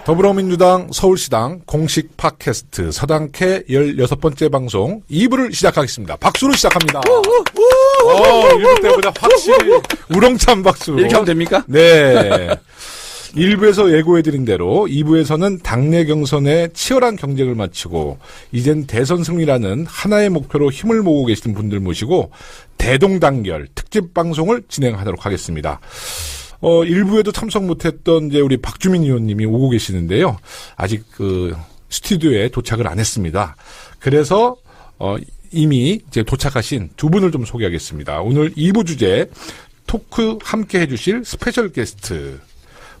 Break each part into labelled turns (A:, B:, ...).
A: 더불어민주당 서울시당 공식 팟캐스트 서당캐 16번째 방송 2부를 시작하겠습니다. 박수로 시작합니다. 1부 때보다 확실히 우렁찬 박수.
B: 이렇게 하면 됩니까?
A: 네. 1부에서 예고해드린 대로 2부에서는 당내 경선에 치열한 경쟁을 마치고 이젠 대선 승리라는 하나의 목표로 힘을 모으고 계시는 분들 모시고 대동단결 특집 방송을 진행하도록 하겠습니다. 1부에도 참석 못했던 이제 우리 박주민 의원님이 오고 계시는데요. 아직 스튜디오에 도착을 안 했습니다. 그래서 이미 이제 도착하신 두 분을 좀 소개하겠습니다. 오늘 2부 주제 토크 함께 해주실 스페셜 게스트.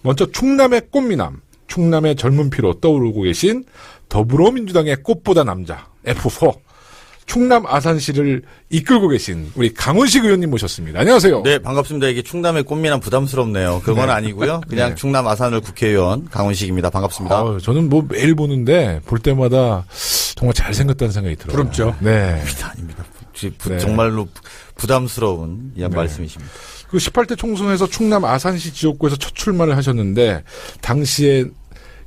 A: 먼저 충남의 꽃미남, 충남의 젊은 피로 떠오르고 계신 더불어민주당의 꽃보다 남자 F4. 충남 아산시를 이끌고 계신 우리 강훈식 의원님 모셨습니다. 안녕하세요.
C: 네, 반갑습니다. 이게 충남의 꽃미남 부담스럽네요. 그건 아니고요. 그냥
A: 네.
C: 충남 아산을 국회의원 강훈식입니다. 반갑습니다.
A: 저는 뭐 매일 보는데 볼 때마다 정말 잘생겼다는 생각이 들어요.
B: 부럽죠.
A: 네.
C: 아닙니다.
A: 네.
C: 정말로 부담스러운 말씀이십니다.
A: 그 18대 총선에서 충남 아산시 지역구에서 첫 출마를 하셨는데 당시에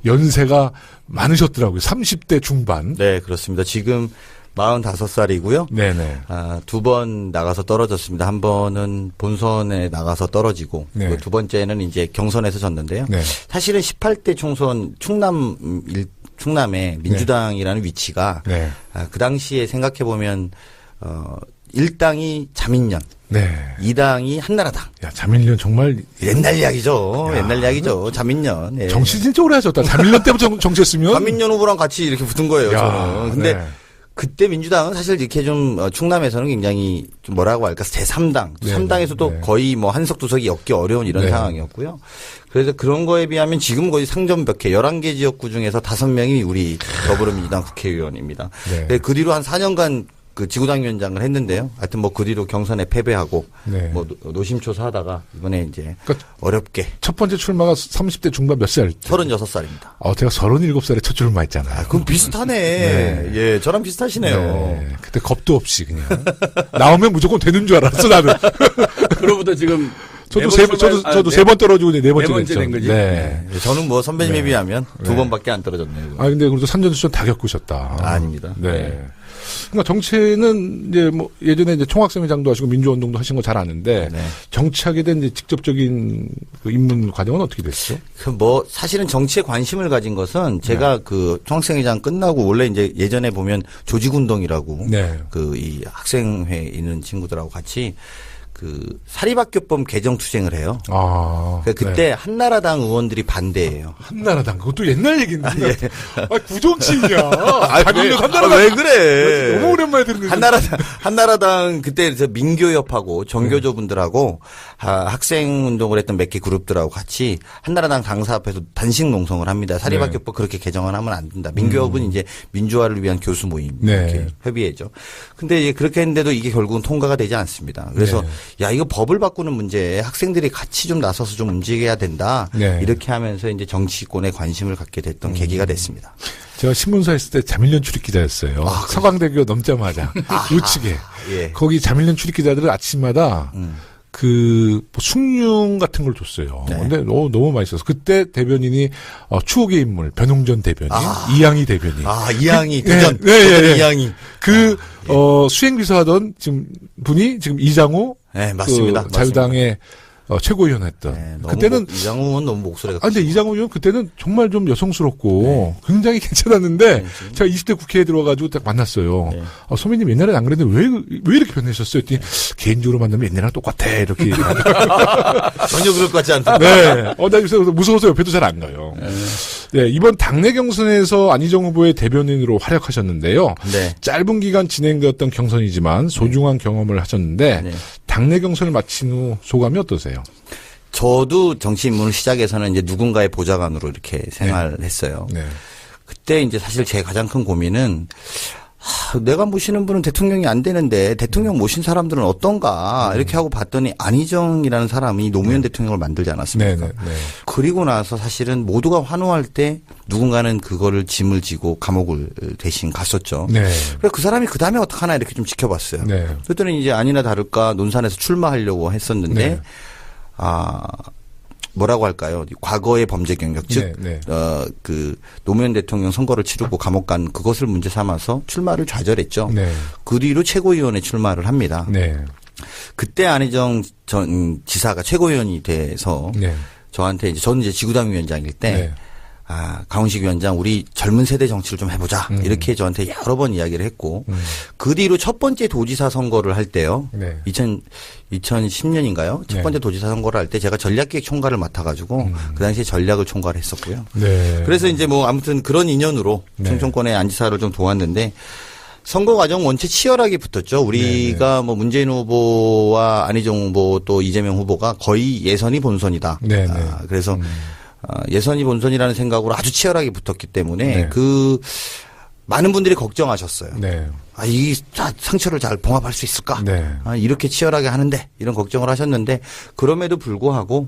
A: 연세가 많으셨더라고요. 30대 중반.
C: 네, 그렇습니다. 지금 45살이고요.
A: 네네.
C: 두 번 나가서 떨어졌습니다. 한 번은 본선에 나가서 떨어지고
A: 네.
C: 두 번째는 이제 경선에서 졌는데요.
A: 네.
C: 사실은 18대 총선 충남의 민주당이라는 위치가
A: 네.
C: 그 당시에 생각해 보면 1당이 자민련,
A: 네.
C: 2당이 한나라당.
A: 야, 자민련 정말
C: 옛날 이야기죠. 옛날 이야기죠. 자민련. 예.
A: 정치 진짜 오래 하셨다. 자민련 때부터 정치했으면.
C: 자민련 후보랑 같이 이렇게 붙은 거예요. 저는. 근데
A: 네.
C: 그때 민주당은 사실 이렇게 좀 충남에서는 굉장히 좀 뭐라고 할까 제3당,
A: 네,
C: 3당에서도
A: 네.
C: 거의 뭐 한석 두석이 엮기 어려운 이런
A: 네.
C: 상황이었고요. 그래서 그런 거에 비하면 지금 거의 상전벽해 11개 지역구 중에서 5명이 우리 더불어민주당 국회의원입니다.
A: 네.
C: 그 뒤로 한 4년간 그 지구당 위원장을 했는데요. 하여튼 뭐 그 뒤로 경선에 패배하고
A: 네.
C: 뭐 노심초사 하다가 이번에 이제
A: 그러니까
C: 어렵게
A: 첫 번째 출마가 30대 중반 몇 살?
C: 36살입니다.
A: 제가 37살에 첫 출마했잖아요.
C: 그럼 비슷하네.
A: 네.
C: 예, 저랑 비슷하시네요.
A: 네. 그때 겁도 없이 그냥 나오면 무조건 되는 줄 알았어 나는.
B: 그로부터 지금
A: 저도 세 번 떨어지고 이제 네 번째
B: 번째
A: 됐죠.
B: 된 거지.
A: 네.
C: 네, 저는 뭐 선배님에
A: 네.
C: 비하면 두
A: 네.
C: 번밖에 안 떨어졌네요.
A: 근데 그래도 산전수전 다 겪으셨다.
C: 아닙니다.
A: 네.
C: 네.
A: 그러니까 정치는 이제 뭐 예전에 이제 총학생회장도 하시고 민주운동도 하신 거 잘 아는데
C: 네.
A: 정치하게 된 이제 직접적인 그 입문 과정은 어떻게 됐죠?
C: 그 뭐 사실은 정치에 관심을 가진 것은 제가 그 총학생회장 끝나고 원래 이제 예전에 보면 조직운동이라고
A: 네.
C: 그 이 학생회 있는 친구들하고 같이 그 사립학교법 개정 투쟁을 해요. 그러니까 그때
A: 네.
C: 한나라당 의원들이 반대해요.
A: 한나라당 그것도 옛날 얘기인데. 구정치냐?
C: 왜,
A: 한나라당
C: 왜 그래?
A: 너무 오랜만에 듣는
C: 한나라당 그때 민교협하고 정교조분들하고 학생운동을 했던 몇 개 그룹들하고 같이 한나라당 당사 앞에서 단식 농성을 합니다. 사립학교법 그렇게 개정을 하면 안 된다. 민교협은 이제 민주화를 위한 교수 모임 이렇게 협의회죠. 근데 이제 그렇게 했는데도 이게 결국은 통과가 되지 않습니다. 그래서 야 이거 법을 바꾸는 문제에 학생들이 같이 좀 나서서 좀 움직여야 된다.
A: 네.
C: 이렇게 하면서 이제 정치권에 관심을 갖게 됐던 계기가 됐습니다.
A: 제가 신문사 했을 때 자민련 출입 기자였어요. 서강대교 넘자마자 우측에
C: 예.
A: 거기 자민련 출입 기자들을 아침마다 뭐 숭늉 같은 걸 줬어요.
C: 네.
A: 근데 너무 맛있어서 그때 대변인이 추억의 인물 변홍전 대변인, 이양희 대변인.
C: 이양희
A: 네,
C: 도전.
A: 네.
C: 이양희.
A: 수행비서 하던 분이 지금 이장우
C: 네, 맞습니다.
A: 자유당의 최고위원 했던.
C: 네,
A: 그때는
C: 이장우 의원 너무 목소리가.
A: 근데 이장우 의원 그때는 정말 좀 여성스럽고 굉장히 괜찮았는데 제가 20대 국회에 들어가지고 딱 만났어요.
C: 네.
A: 소민님 옛날엔 안 그랬는데 왜 이렇게 변하셨어요? 했더니 개인적으로 만나면 옛날이랑 똑같아 이렇게.
C: 전혀 그럴 것 같지 않다.
A: 네. 나 요새 무서워서 옆에도 잘 안 가요. 네, 이번 당내 경선에서 안희정 후보의 대변인으로 활약하셨는데요.
C: 네.
A: 짧은 기간 진행되었던 경선이지만 소중한 경험을 하셨는데
C: 네.
A: 당내 경선을 마친 후 소감이 어떠세요?
C: 저도 정치 입문을 시작해서는 이제 누군가의 보좌관으로 이렇게 생활을 했어요.
A: 네.
C: 그때 이제 사실 제 가장 큰 고민은 내가 모시는 분은 대통령이 안 되는데 대통령 모신 사람들은 어떤가 이렇게 하고 봤더니 안희정이라는 사람이 노무현 대통령을 만들지 않았습니까?
A: 네.
C: 그리고 나서 사실은 모두가 환호할 때 누군가는 그거를 짐을 지고 감옥을 대신 갔었죠.
A: 네.
C: 그래서 그 사람이 그 다음에 어떡하나 이렇게 좀 지켜봤어요.
A: 네.
C: 그랬더니 이제 아니나 다를까 논산에서 출마하려고 했었는데
A: 네.
C: 뭐라고 할까요? 과거의 범죄 경력, 즉,
A: 네.
C: 그 노무현 대통령 선거를 치르고 감옥 간 그것을 문제 삼아서 출마를 좌절했죠.
A: 네.
C: 그 뒤로 최고위원에 출마를 합니다.
A: 네.
C: 그때 안희정 전 지사가 최고위원이 돼서
A: 네.
C: 저한테 저는 이제 지구당 위원장일 때
A: 네.
C: 강훈식 위원장 우리 젊은 세대 정치를 좀 해보자 이렇게 저한테 여러 번 이야기를 했고 그 뒤로 첫 번째 도지사 선거를 할 때요.
A: 네.
C: 2010년인가요? 첫
A: 네.
C: 번째 도지사 선거를 할 때 제가 전략기획 총괄을 맡아가지고 그 당시에 전략을 총괄을 했었고요.
A: 네.
C: 그래서 이제 뭐 아무튼 그런 인연으로
A: 네.
C: 충청권의 안 지사를 좀 도왔는데 선거 과정 원체 치열하게 붙었죠. 우리가 뭐 문재인 후보와 안희정 후보 또 이재명 후보가 거의 예선이 본선이다.
A: 네.
C: 그래서 예선이 본선이라는 생각으로 아주 치열하게 붙었기 때문에
A: 네.
C: 많은 분들이 걱정하셨어요.
A: 네.
C: 이 상처를 잘 봉합할 수 있을까?
A: 네.
C: 이렇게 치열하게 하는데 이런 걱정을 하셨는데 그럼에도 불구하고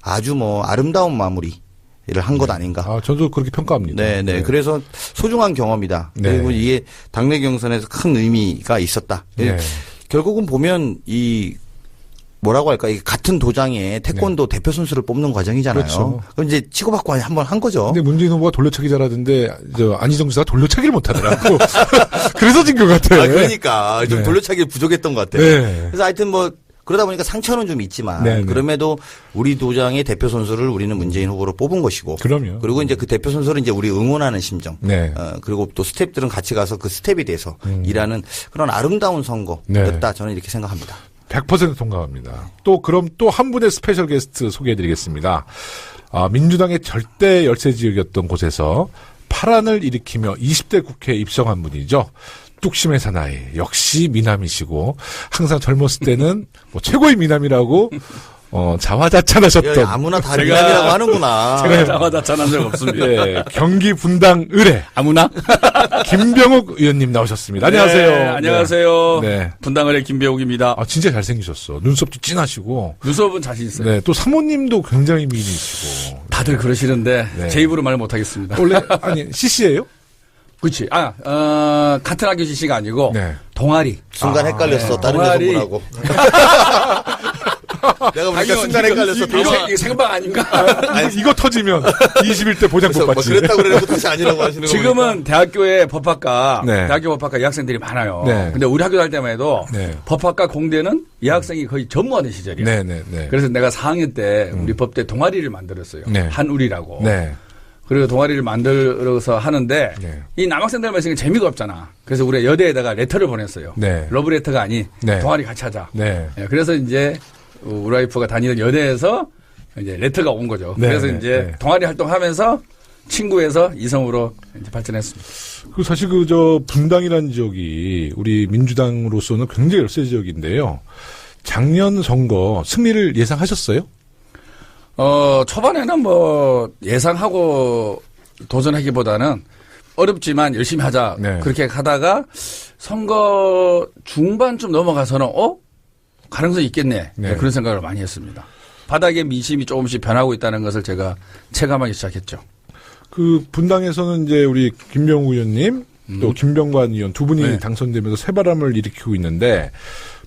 C: 아주 뭐 아름다운 마무리를 한 것 아닌가.
A: 저도 그렇게 평가합니다.
C: 네. 그래서 소중한 경험이다.
A: 네.
C: 그리고 이게 당내 경선에서 큰 의미가 있었다.
A: 네.
C: 결국은 보면 뭐라고 할까? 같은 도장에 태권도 대표 선수를 뽑는 과정이잖아요.
A: 그렇죠.
C: 그럼 이제 치고받고 한번 한 거죠.
A: 근데 문재인 후보가 돌려차기 잘하던데 안희정 지사가 돌려차기를 못하더라고. 그래서 진 것 같아요.
C: 그러니까 좀
A: 네.
C: 돌려차기를 부족했던 것 같아요.
A: 네.
C: 그래서 하여튼 뭐 그러다 보니까 상처는 좀 있지만
A: 네.
C: 그럼에도 우리 도장의 대표 선수를 우리는 문재인 후보로 뽑은 것이고
A: 그럼요.
C: 그리고 이제 그 대표 선수를 이제 우리 응원하는 심정
A: 네.
C: 그리고 또 스태프들은 같이 가서 그 스텝이 돼서 일하는 그런 아름다운 선거였다.
A: 네.
C: 저는 이렇게 생각합니다.
A: 100% 동감합니다. 그럼 또 한 분의 스페셜 게스트 소개해드리겠습니다. 민주당의 절대 열세 지역이었던 곳에서 파란을 일으키며 20대 국회에 입성한 분이죠. 뚝심의 사나이 역시 미남이시고 항상 젊었을 때는 뭐 최고의 미남이라고 자화자찬하셨던
C: 아무나 다 미남이라고 하는구나.
B: 제가 자화자찬한 적 없습니다.
A: 예, 경기 분당 의뢰
B: 아무나?
A: 김병욱 의원님 나오셨습니다. 안녕하세요.
B: 네, 안녕하세요.
A: 네.
B: 분당을의 김배욱입니다.
A: 진짜 잘생기셨어. 눈썹도 진하시고.
B: 눈썹은 자신 있어요.
A: 네, 또 사모님도 굉장히 미인이시고.
B: 다들 그러시는데
A: 네.
B: 제 입으로 말 못하겠습니다.
A: 원래 CC예요?
B: 그렇지. 같은 학교 CC가 아니고
A: 네.
B: 동아리.
C: 순간 헷갈렸어. 다른
B: 동아리.
C: 데서 보라고. 내가 보니까 순간 헷갈렸어.
B: 이거 생방 아닌가?
A: 이거 터지면 21대 보장 못
C: 뭐
A: 받지.
C: 그랬다고 그래도 다시 아니라고 하시는 거
B: 지금은 대학교에 법학과,
A: 네.
B: 대학교 법학과 여학생들이 많아요.
A: 네.
B: 근데 우리 학교 다닐 때만 해도
A: 네.
B: 법학과 공대는 여학생이 거의 전무하는 시절이에요.
A: 네.
B: 그래서 내가 4학년 때 우리 법대 동아리를 만들었어요.
A: 네.
B: 한울이라고.
A: 네.
B: 그리고 동아리를 만들어서 하는데
A: 네.
B: 이 남학생들만 있으니까 재미가 없잖아. 그래서 우리 여대에다가 레터를 보냈어요.
A: 네.
B: 러브레터가 아닌
A: 네.
B: 동아리 같이 하자.
A: 네.
B: 그래서 이제 우리 와이프가 다니는 여대에서 이제 레터가 온 거죠.
A: 네,
B: 그래서
A: 네,
B: 이제
A: 네.
B: 동아리 활동하면서 친구에서 이성으로 이제 발전했습니다.
A: 그 사실 분당이라는 지역이 우리 민주당으로서는 굉장히 열세 지역인데요. 작년 선거 승리를 예상하셨어요?
B: 초반에는 뭐 예상하고 도전하기보다는 어렵지만 열심히 하자.
A: 네.
B: 그렇게 하다가 선거 중반쯤 넘어가서는 가능성이 있겠네.
A: 네.
B: 그런 생각을 많이 했습니다. 바닥의 민심이 조금씩 변하고 있다는 것을 제가 체감하기 시작했죠.
A: 그 분당에서는 이제 우리 김병우 의원님 또 김병관 의원 두 분이
B: 네.
A: 당선되면서 새바람을 일으키고 있는데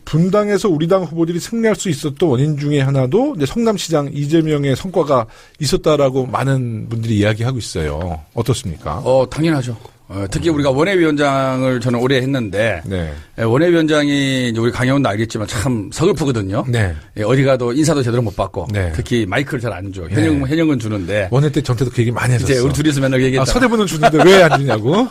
A: 분당에서 우리 당 후보들이 승리할 수 있었던 원인 중에 하나도 이제 성남시장 이재명의 성과가 있었다라고 많은 분들이 이야기하고 있어요. 어떻습니까?
B: 당연하죠. 특히 우리가 원외위원장을 저는 오래 했는데
A: 네.
B: 원외위원장이 이제 우리 강혜원도 알겠지만 참 서글프거든요.
A: 네.
B: 어디 가도 인사도 제대로 못 받고
A: 네.
B: 특히 마이크를 잘 안 줘.
A: 네.
B: 현역은 주는데
A: 원회 때 전태도 그 얘기 많이 했었어.
B: 이제 우리 둘이서 맨날 그 얘기했잖아.
A: 서대문은 주는데 왜 안 주냐고.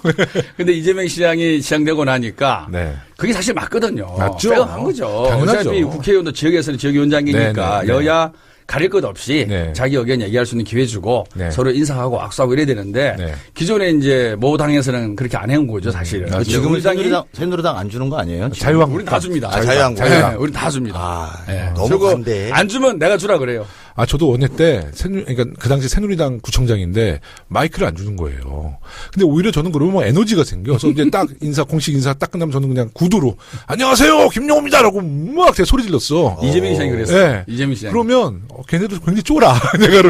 B: 근데 이재명 시장이 시장되고 나니까
A: 네.
B: 그게 사실 맞거든요.
A: 맞죠.
B: 빼어간 거죠.
A: 당연하죠.
B: 어차피 국회의원도 지역에서는 지역위원장이니까
A: 네, 네, 네.
B: 여야 가릴 것 없이
A: 네.
B: 자기 의견 얘기할 수 있는 기회 주고
A: 네.
B: 서로 인사하고 악수하고 이래야 되는데
A: 네.
B: 기존에 이제 모 당에서는 그렇게 안 해온 거죠 사실은.
A: 맞죠.
C: 지금은
B: 우리 당이
C: 새누리당 안 주는 거 아니에요? 지금?
A: 자유한국당.
B: 우리는 다 줍니다.
C: 자유한국당.
B: 네, 우리는 다 줍니다. 네.
C: 너무
B: 그리고
C: 반대.
B: 안 주면 내가 주라 그래요.
A: 저도 원회 때 그러니까 그 당시 새누리당 구청장인데 마이크를 안 주는 거예요. 근데 오히려 저는 그러면 뭐 에너지가 생겨서 이제 딱 공식 인사 딱 끝나면 저는 그냥 구두로 안녕하세요 김용호입니다라고 막 제가 소리 질렀어.
B: 이재명 시장이 그랬어요.
A: 네.
B: 이재명 시장.
A: 그러면 걔네도 굉장히 쫄아. 내가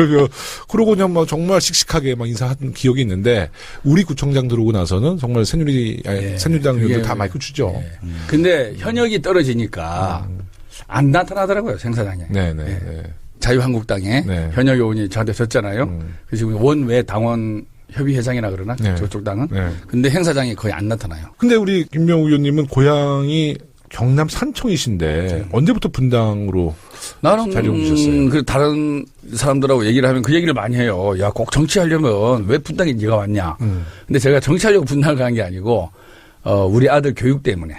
A: 그러고 그냥 막 정말 씩씩하게 막 인사한 기억이 있는데 우리 구청장 들어오고 나서는 정말 새누리당 의원들 다 마이크 주죠.
B: 근데 현역이 떨어지니까 안 나타나더라고요 생사장에.
A: 네네.
B: 예.
A: 네.
B: 자유한국당의
A: 네.
B: 현역 의원이 저한테 졌잖아요. 그래서 원외 당원 협의회장이라 그러나
A: 네.
B: 저쪽 당은.
A: 네.
B: 근데 행사장이 거의 안 나타나요.
A: 근데 우리 김병욱 의원님은 고향이 경남 산청이신데 언제부터 분당으로
B: 나는
A: 자리 옮기셨어요?
B: 그 다른 사람들하고 얘기를 하면 그 얘기를 많이 해요. 야, 꼭 정치하려면 왜 분당에 네가 왔냐. 근데 제가 정치하려고 분당을 간 게 아니고 우리 아들 교육 때문에.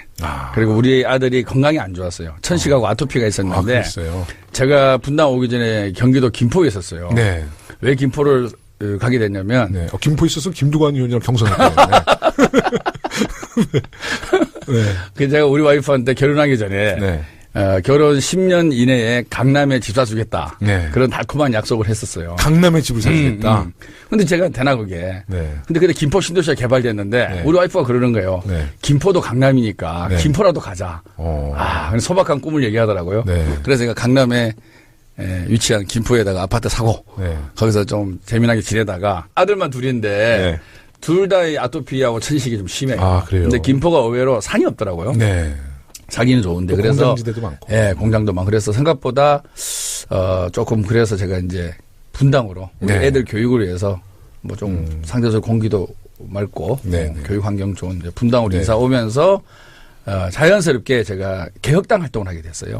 B: 그리고 우리 아들이 건강이 안 좋았어요. 천식하고 아토피가 있었는데
A: 그랬어요.
B: 제가 분당 오기 전에 경기도 김포에 있었어요.
A: 네.
B: 왜 김포를 가게 됐냐면
A: 네. 김포에 있어서 김두관 의원이랑 경선했거든요. 네.
B: 그 제가 우리 와이프한테 결혼하기 전에
A: 네.
B: 결혼 10년 이내에 강남에 집 사주겠다.
A: 네.
B: 그런 달콤한 약속을 했었어요.
A: 강남에 집을 사주겠다.
B: 근데 제가 되나 그게.
A: 네.
B: 근데 그때 김포 신도시가 개발됐는데
A: 네.
B: 우리 와이프가 그러는 거예요.
A: 네.
B: 김포도 강남이니까
A: 네.
B: 김포라도 가자. 그래서 소박한 꿈을 얘기하더라고요.
A: 네.
B: 그래서 제가 강남에 위치한 김포에다가 아파트 사고
A: 네.
B: 거기서 좀 재미나게 지내다가 아들만 둘인데
A: 네.
B: 둘 다 아토피하고 천식이 좀 심해요.
A: 그래요?
B: 근데 김포가 의외로 산이 없더라고요.
A: 네.
B: 자기는 좋은데
A: 또
B: 그래서
A: 공장지대도 많고.
B: 예, 공장도 많고 그래서 생각보다 조금 그래서 제가 이제 분당으로 우리
A: 네.
B: 애들 교육을 위해서 뭐 좀 상대적으로 공기도 맑고
A: 네, 네.
B: 교육 환경 좋은 이제 분당으로
A: 네.
B: 이사 오면서 자연스럽게 제가 개혁당 활동을 하게 됐어요.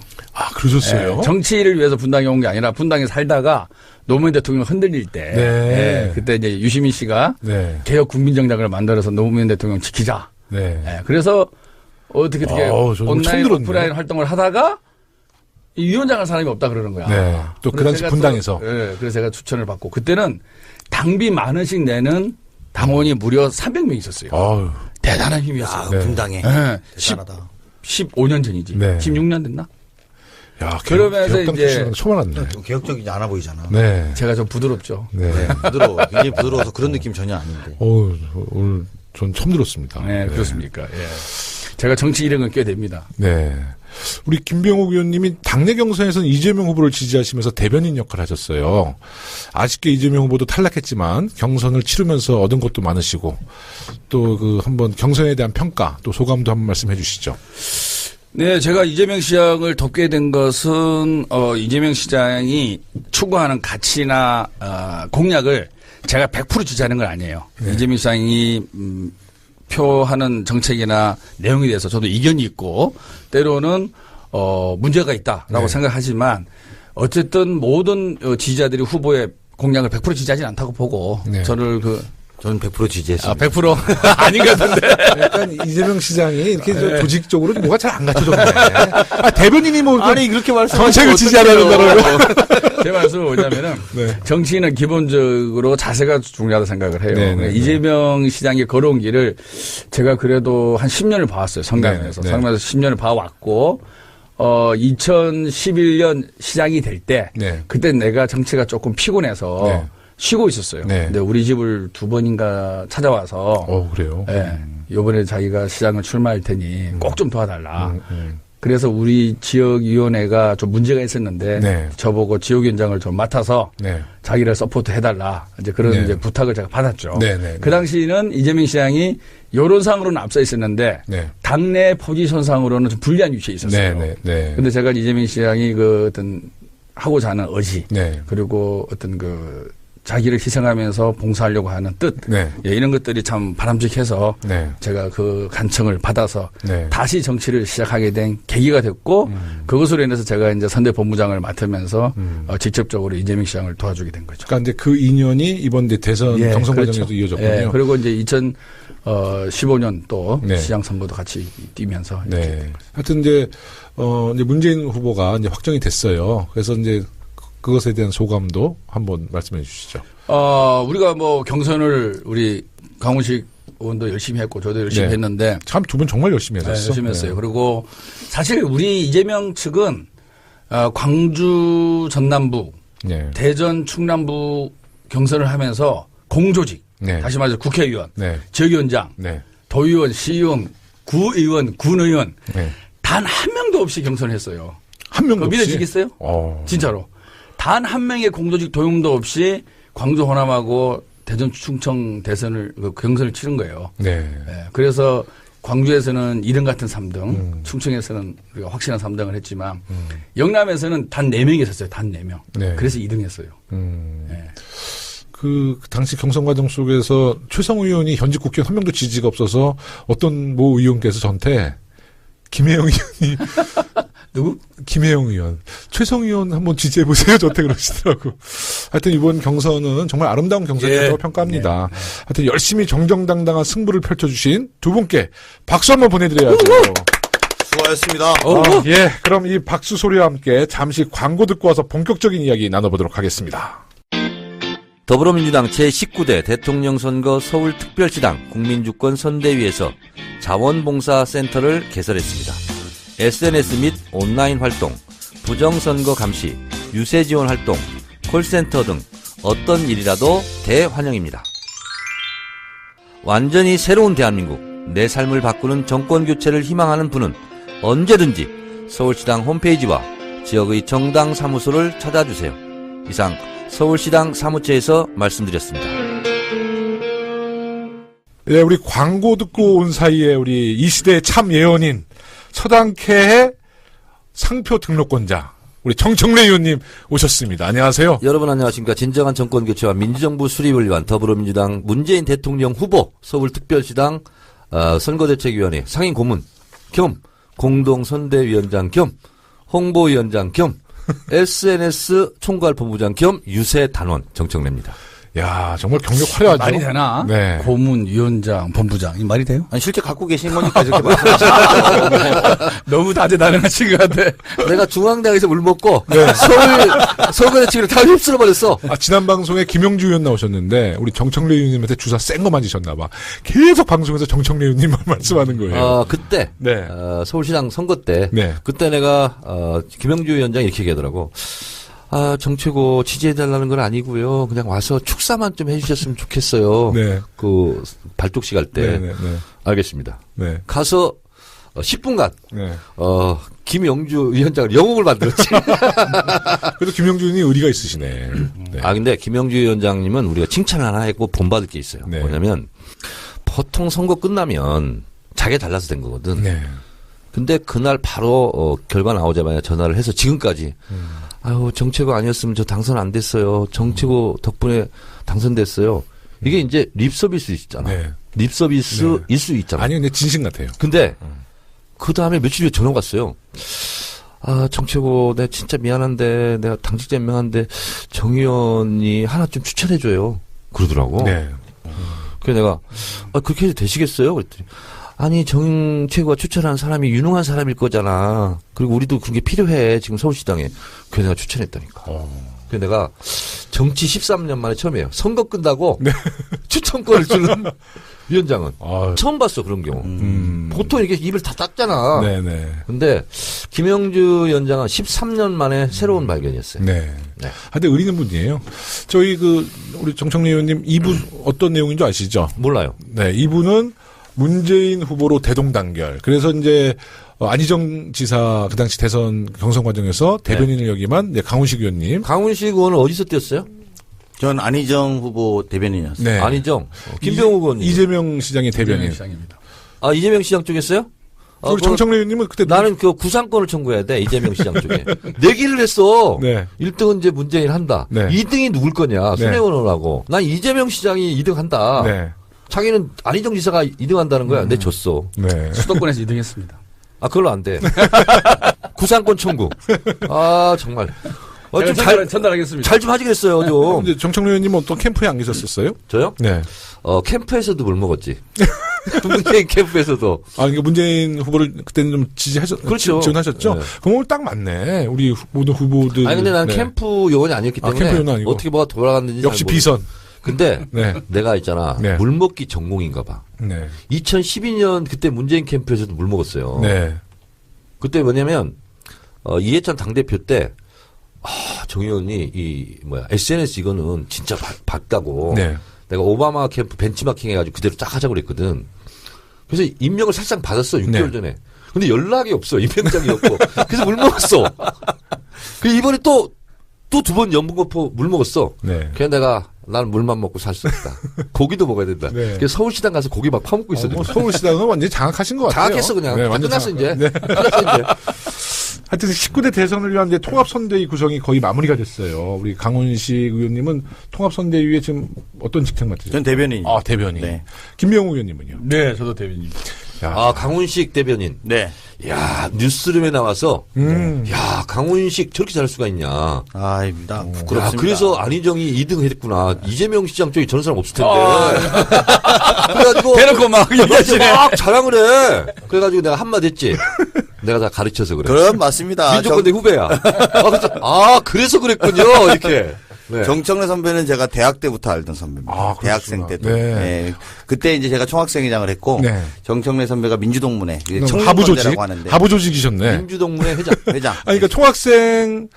A: 그러셨어요?
B: 예, 정치를 위해서 분당에 온 게 아니라 분당에 살다가 노무현 대통령 흔들릴 때
A: 네.
B: 예, 그때 이제 유시민 씨가
A: 네.
B: 개혁 국민정당을 만들어서 노무현 대통령 지키자.
A: 네.
B: 예, 그래서 어떻게
A: 저도 처음
B: 온라인
A: 들었네.
B: 오프라인 활동을 하다가 이 위원장 할 사람이 없다 그러는 거야.
A: 네. 또 그
B: 그래서
A: 당시
B: 제가
A: 분당에서.
B: 예, 그래서 제가 추천을 받고 그때는 당비 만 원씩 내는 당원이 무려 300명 있었어요.
A: 아유.
B: 대단한 힘이었어요.
A: 네.
C: 분당에.
B: 예,
C: 대단하다.
B: 15년 전이지.
A: 네.
B: 16년 됐나?
A: 야,
B: 그러면서
A: 개혁당
B: 이제
A: 출신은 처음 알았네.
C: 좀 개혁적이지 않아 보이잖아.
A: 네.
B: 제가 좀 부드럽죠.
A: 네.
C: 부드러워. 굉장히 부드러워서 그런 느낌 전혀 아닌데.
A: 오늘 전 처음 들었습니다.
B: 네, 그렇습니까. 예. 제가 정치 이력은 꽤 됩니다.
A: 네. 우리 김병욱 의원님이 당내 경선에서는 이재명 후보를 지지하시면서 대변인 역할을 하셨어요. 아쉽게 이재명 후보도 탈락했지만 경선을 치르면서 얻은 것도 많으시고 또 그 한번 경선에 대한 평가 또 소감도 한번 말씀해 주시죠.
B: 네, 제가 이재명 시장을 돕게 된 것은 이재명 시장이 추구하는 가치나 공약을 제가 100% 지지하는 건 아니에요.
A: 네.
B: 이재명 시장이 표하는 정책이나 내용에 대해서 저도 이견이 있고 때로는 문제가 있다라고
A: 네.
B: 생각하지만 어쨌든 모든 지지자들이 후보의 공약을 100% 지지하지 않다고 보고
A: 네.
B: 저를
C: 저는 100% 지지했습니다.
B: 100% 아닌 것 같은데.
A: 약간 이재명 시장이 이렇게 저 조직적으로 뭐가 잘 안 갖춰졌네. 대변인이 뭐
C: 아니 그렇게
A: 정책을 지지하라는 거를.
B: 제 말씀은 뭐냐면은
A: 네.
B: 정치인은 기본적으로 자세가 중요하다고 생각을 해요.
A: 네, 네, 네.
B: 이재명 시장이 걸어온 길을 제가 그래도 한 10년을 봐왔어요. 성남에서.
A: 네, 네.
B: 성남에서 10년을 봐왔고 2011년 시장이 될 때
A: 네.
B: 그때 내가 정치가 조금 피곤해서
A: 네.
B: 쉬고 있었어요.
A: 네.
B: 근데 우리 집을 2번인가 찾아와서
A: 그래요.
B: 예, 이번에 자기가 시장을 출마할 테니 꼭 좀 도와달라. 그래서 우리 지역위원회가 좀 문제가 있었는데
A: 네.
B: 저보고 지역위원장을 좀 맡아서
A: 네.
B: 자기를 서포트 해달라. 이제 그런
A: 네.
B: 이제 부탁을 제가 받았죠.
A: 네, 네,
B: 그 당시는 이재명 시장이 여론상으로는 앞서 있었는데
A: 네.
B: 당내 포지션상으로는 좀 불리한 위치에 있었어요.
A: 네, 네, 네.
B: 근데 제가 이재명 시장이 그 어떤 하고자 하는 의지
A: 네.
B: 그리고 어떤 그 자기를 희생하면서 봉사하려고 하는 뜻
A: 네.
B: 예, 이런 것들이 참 바람직해서
A: 네.
B: 제가 그 간청을 받아서
A: 네.
B: 다시 정치를 시작하게 된 계기가 됐고 그것으로 인해서 제가 이제 선대본부장을 맡으면서 직접적으로 이재명 시장을 도와주게 된 거죠.
A: 그러니까 이제 그 인연이 이번 대선
B: 예,
A: 경선
B: 그렇죠.
A: 과정에도 이어졌군요.
B: 예, 그리고 이제 2015년 또
A: 네.
B: 시장 선거도 같이 뛰면서 이렇게
A: 네. 하여튼 이제 문재인 후보가 이제 확정이 됐어요. 그래서 이제 그것에 대한 소감도 한번 말씀해 주시죠.
B: 우리가 뭐 경선을 우리 강훈식 의원도 열심히 했고 저도 열심히
A: 네.
B: 했는데
A: 참 두 분 정말 열심히
B: 네,
A: 하셨어요.
B: 열심히 했어요. 그리고 사실 우리 이재명 측은 광주 전남부,
A: 네.
B: 대전 충남부 경선을 하면서 공조직,
A: 네.
B: 다시 말해서 국회의원,
A: 네.
B: 지역위원장,
A: 네.
B: 도의원, 시의원, 구의원, 군의원
A: 네.
B: 단 한 명도 없이 경선을 했어요.
A: 한 명도
B: 그거
A: 없이.
B: 믿어지겠어요?
A: 어.
B: 진짜로. 단 한 명의 공조직 도용도 없이 광주 호남하고 대전 충청 대선을 경선을 치른 거예요.
A: 네.
B: 예, 그래서 광주에서는 2등 같은 3등, 충청에서는 우리가 확실한 3등을 했지만 영남에서는 단 4명이 있었어요. 단 4명.
A: 네.
B: 그래서 2등 했어요.
A: 네. 그 당시 경선 과정 속에서 최성우 의원이 현직 국회의원 한 명도 지지가 없어서 어떤 모 의원께서 저한테 김혜영 의원이
B: 누구?
A: 김혜영 의원. 최성우 의원 한번 지지해보세요. 저한테 그러시더라고. 하여튼 이번 경선은 정말 아름다운 경선이라고 평가합니다. 하여튼 열심히 정정당당한 승부를 펼쳐주신 두 분께 박수 한번 보내드려야죠.
C: 수고하셨습니다.
A: 예, 그럼 이 박수 소리와 함께 잠시 광고 듣고 와서 본격적인 이야기 나눠보도록 하겠습니다.
D: 더불어민주당 제19대 대통령 선거 서울특별시당 국민주권 선대위에서 자원봉사센터를 개설했습니다. SNS 및 온라인 활동, 부정선거 감시, 유세 지원 활동, 콜센터 등 어떤 일이라도 대환영입니다. 완전히 새로운 대한민국, 내 삶을 바꾸는 정권교체를 희망하는 분은 언제든지 서울시당 홈페이지와 지역의 정당 사무소를 찾아주세요. 이상 서울시당 사무처에서 말씀드렸습니다.
A: 네, 우리 광고 듣고 온 사이에 우리 이 시대의 참 예언인 서당캐의 상표 등록권자 우리 정청래 의원님 오셨습니다. 안녕하세요.
D: 여러분 안녕하십니까. 진정한 정권교체와 민주정부 수립을 위한 더불어민주당 문재인 대통령 후보 서울특별시당 선거대책위원회 상임고문 겸 공동선대위원장 겸 홍보위원장 겸 SNS 총괄본부장 겸 유세단원 정청래입니다.
A: 야, 정말 경력 화려하죠.
B: 말이 되나?
A: 네.
B: 고문, 위원장, 본부장. 이 말이 돼요?
C: 아니, 실제 갖고 계신 거니까 이렇게 말씀하시죠.
B: 너무 다재다능하신 것 같아.
D: 내가 중앙대학에서 물 먹고 서울 선거대책위를 다 휩쓸어버렸어.
A: 아, 지난 방송에 김영주 의원 나오셨는데 우리 정청래 의원님한테 주사 센 거 맞으셨나 봐. 계속 방송에서 정청래 의원님만 말씀하는 거예요.
D: 그때
A: 네.
D: 서울시장 선거 때
A: 네.
D: 그때 내가 김영주 위원장이 이렇게 얘기하더라고. 정치고 지지해달라는 건 아니고요. 그냥 와서 축사만 좀 해주셨으면 좋겠어요.
A: 네.
D: 그 발족식 할 때.
A: 네.
D: 알겠습니다.
A: 네.
D: 가서 10분간
A: 네.
D: 김영주 위원장을 영웅을 만들었지.
A: 그래도 김영주 의원이 의리가 있으시네. 네.
D: 근데 김영주 위원장님은 우리가 칭찬 하나 했고 본받을 게 있어요.
A: 네.
D: 뭐냐면 보통 선거 끝나면 자기가 달라서 된 거거든.
A: 네.
D: 근데 그날 바로 결과 나오자마자 전화를 해서 지금까지 아유 정치고 아니었으면 저 당선 안 됐어요. 정치고 덕분에 당선됐어요. 이게 이제 립서비스 있잖아.
A: 네.
D: 립서비스일 수 있잖아.
A: 아니 근데 진심 같아요.
D: 근데 그 다음에 며칠 뒤에 전화가 왔어요. 정치고 내가 진짜 미안한데 내가 당직자 임명한데 정 의원이 하나 좀 추천해줘요. 그러더라고.
A: 네.
D: 그래서 내가 그렇게 해도 되시겠어요? 그랬더니 아니 정치고가 추천한 사람이 유능한 사람일 거잖아. 그리고 우리도 그런 게 필요해. 지금 서울시당에. 그래서 내가 추천했다니까. 그래서 내가 정치 13년 만에 처음이에요. 선거 끝나고
A: 네.
D: 추천권을 주는 위원장은 처음 봤어 그런 경우. 보통 이렇게 입을 다 닦잖아.
A: 네네.
D: 근데 김영주 위원장은 13년 만에 새로운 발견이었어요.
A: 네.
D: 네.
A: 하여튼 의리는 분이에요. 저희 우리 정청래 의원님 이분 어떤 내용인 줄 아시죠?
D: 몰라요.
A: 네. 이분은 문재인 후보로 대동단결. 그래서 이제 안희정 지사 그 당시 대선 경선 과정에서 대변인을 역임한 강훈식 의원님.
D: 강훈식 의원은 어디서 뛰었어요?
C: 전 안희정 후보 대변인이었어요.
A: 네.
D: 안희정. 김병욱 의원님.
A: 이재명 시장의 대변인.
B: 시장입니다.
D: 이재명 시장 쪽이었어요?
A: 우리 정청래 의원님은 그때
D: 나는 그 구상권을 청구해야 돼. 이재명 시장 쪽에. 내기를 했어.
A: 네.
D: 1등은 이제 문재인 한다.
A: 네. 2등이
D: 누굴 거냐.
A: 네.
D: 손혜원 의원하고. 난 이재명 시장이 2등 한다.
A: 네.
D: 자기는 안희정 지사가 2등 한다는 거야. 근데 졌어.
A: 네.
B: 수도권에서 2등 했습니다.
D: 그걸로 안 돼. 구상권 청구. 정말.
B: 좀 전달하겠습니다.
D: 잘 좀 하지 그랬어요, 좀.
A: 근데 정청래 의원님은 어떤 캠프에 안 계셨었어요?
D: 저요?
A: 네.
D: 캠프에서도 물 먹었지. 문재인 캠프에서도.
A: 그러니까 문재인 후보를 그때는 좀
D: 그렇죠.
A: 지원하셨죠?
D: 네.
A: 그럼 오늘 딱 맞네. 우리 모든 후보들.
D: 근데 난
A: 네.
D: 캠프 요원이 아니었기 때문에.
A: 캠프 요원은 아니고.
D: 어떻게 뭐가 돌아갔는지.
A: 역시 비선.
D: 근데
A: 네.
D: 내가 있잖아.
A: 네.
D: 물 먹기 전공인가 봐.
A: 네.
D: 2012년 그때 문재인 캠프에서도 물 먹었어요.
A: 네.
D: 그때 뭐냐면 이해찬 당대표 때 정 의원이 SNS 이거는 진짜 밝다고.
A: 네.
D: 내가 오바마 캠프 벤치마킹 해가지고 그대로 딱 하자고 그랬거든. 그래서 임명을 살짝 받았어. 6개월
A: 네.
D: 전에. 근데 연락이 없어. 임명장이 없고. 그래서 물 먹었어. 그 이번에 또 두 번 연봉거포 물 먹었어.
A: 네.
D: 그래서 내가 난 물만 먹고 살 수 없다. 고기도 먹어야 된다.
A: 네.
D: 그래서 서울시장 가서 고기 막 파먹고 있어야
A: 뭐
D: 된다.
A: 서울시장은 완전히 장악하신 것 같아요.
D: 장악했어 그냥.
A: 네,
D: 다
A: 완전
D: 끝났어
A: 장악.
D: 이제.
A: 네.
D: 끝났어 이제.
A: 하여튼 19대 대선을 위한 이제 통합선대위 구성이 거의 마무리가 됐어요. 우리 강훈식 의원님은 통합선대위에 지금 어떤 직책 맡으세요?
C: 전 대변인.
A: 아, 대변인.
C: 네.
A: 김명우 의원님은요?
B: 네, 저도 대변인.
A: 야,
D: 아 강훈식 대변인.
C: 네.
D: 야 뉴스룸에 나와서 야 강훈식 저렇게 잘할 수가 있냐.
C: 아입니다.
D: 야,
C: 부끄럽습니다.
D: 그래서 안희정이 2등 했구나. 이재명 시장 쪽에 저런 사람 없을 텐데. 그래가지고
B: 대놓고 막 얘기하시네.
D: 막 자랑을 해. 그래가지고 내가 한마디 했지. 내가 다 가르쳐서 그래.
C: 그럼 맞습니다.
D: 민족건대 후배야. 그래서 그랬군요. 이렇게. 네.
C: 정청래 선배는 제가 대학 때부터 알던 선배입니다.
A: 아,
C: 대학생 때도.
A: 네.
C: 네. 그때 이제 제가 총학생회장을 했고
A: 네.
C: 정청래 선배가 민주동문회
A: 하부 조직?
C: 청년건대라고 하는데
A: 하부 조직이셨네.
D: 민주동문회 회장.
C: 회장.
A: 아니, 그러니까 총학생,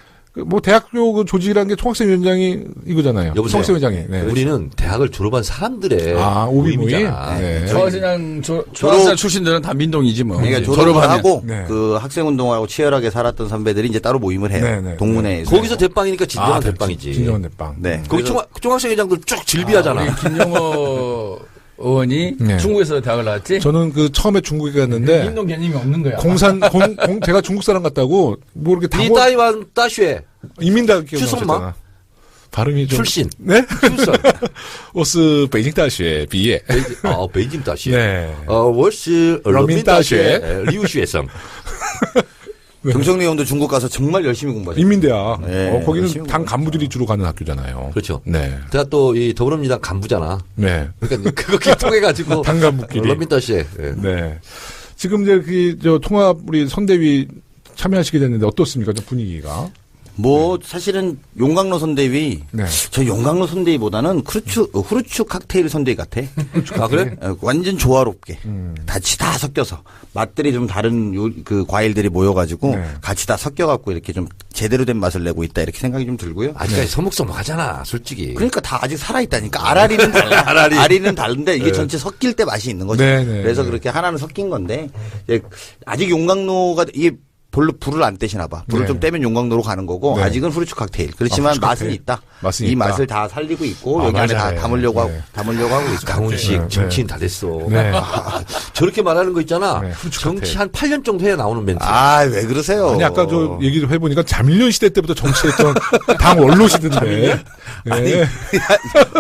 A: 뭐, 대학교 그 조직이라는 게 총학생위원장이 이거잖아요.
D: 여보세요.
A: 총학생회장이. 네.
D: 우리는 대학을 졸업한 사람들의
A: 아, 오비 모임?
D: 모임이잖아.
A: 네.
B: 조합장 조합장 출신들은 다 민동이지 뭐.
C: 그러니까
B: 졸업하면.
C: 졸업을 하고
A: 네.
C: 그 학생운동하고 치열하게 살았던 선배들이 이제 따로 모임을 해요.
A: 네, 네.
C: 동문회에서.
D: 거기서 대빵이니까 진정한
A: 아,
D: 대빵이지.
A: 진정한 대빵.
C: 네.
D: 거기 총학생회장들 쭉 질비하잖아.
B: 우리 김영호 의원이
A: 네.
B: 중국에서 대학을 나왔지.
A: 저는 그 처음에 중국에 갔는데,
B: 민동 개념이 없는 거야.
A: 제가 중국 사람 같다고, 뭐 이렇게
D: 니 따이완 따쉐
A: 이민다
D: 추선마?
A: 발음이 좀.
D: 출신.
A: 네?
D: 출선.
A: 我是北京大学毕业.
D: 베이징 따쉐.
A: 네.
D: 我是人民大学留学生.
C: 정청래 의원도 중국 가서 정말 열심히 공부하셨어요.
A: 인민대학.
C: 네,
A: 거기는
C: 열심히
A: 당 간부들이 주로 가는 학교잖아요.
D: 그렇죠.
A: 네.
D: 제가 또 이 더불어민주당 간부잖아.
A: 네.
D: 그러니까 그거 통해가지고
A: 당 간부끼리.
D: 人民大学. 예.
A: 네. 지금 이제 저 통합 우리 선대위 참여하시게 됐는데 어떻습니까? 좀 분위기가.
C: 뭐 사실은 용광로 선대위
A: 네.
C: 저 용광로 선대위보다는 후르츠 칵테일 선대위 같아.
D: 아 그래?
C: 완전 조화롭게 같이 다 섞여서 맛들이 좀 다른 그 과일들이 모여가지고
A: 네.
C: 같이 다 섞여갖고 이렇게 좀 제대로 된 맛을 내고 있다 이렇게 생각이 좀 들고요.
D: 아직까지 서먹서먹하잖아, 솔직히.
C: 그러니까 다 아직 살아있다니까. 알알이는 달라. 알알이는 다른데 이게 전체 섞일 때 맛이 있는 거죠.
A: 네, 네,
C: 그래서
A: 네.
C: 그렇게 하나는 섞인 건데 이제 아직 용광로가 이게 불을 안 떼시나 봐. 불을
A: 네.
C: 좀 떼면 용광로로 가는 거고
A: 네.
C: 아직은 후르츠 칵테일. 그렇지만
A: 후르츠
C: 맛은
A: 칵테일.
C: 있다.
A: 맛은
C: 이
A: 있다.
C: 맛을 다 살리고 있고
A: 아,
C: 여기 안에
A: 맞아요.
C: 다 담으려고
A: 네.
C: 하고 있어.
D: 강훈식
A: 네.
D: 정치인 다 됐어.
A: 네.
D: 저렇게 말하는 거 있잖아.
A: 네, 후추
D: 정치
A: 칵테일.
D: 한 8년 정도 해야 나오는 멘트.
C: 아, 왜 그러세요?
A: 아니 아까 저 얘기 좀 해보니까 자밀련 시대 때부터 정치했던 당 원로시던데. 네.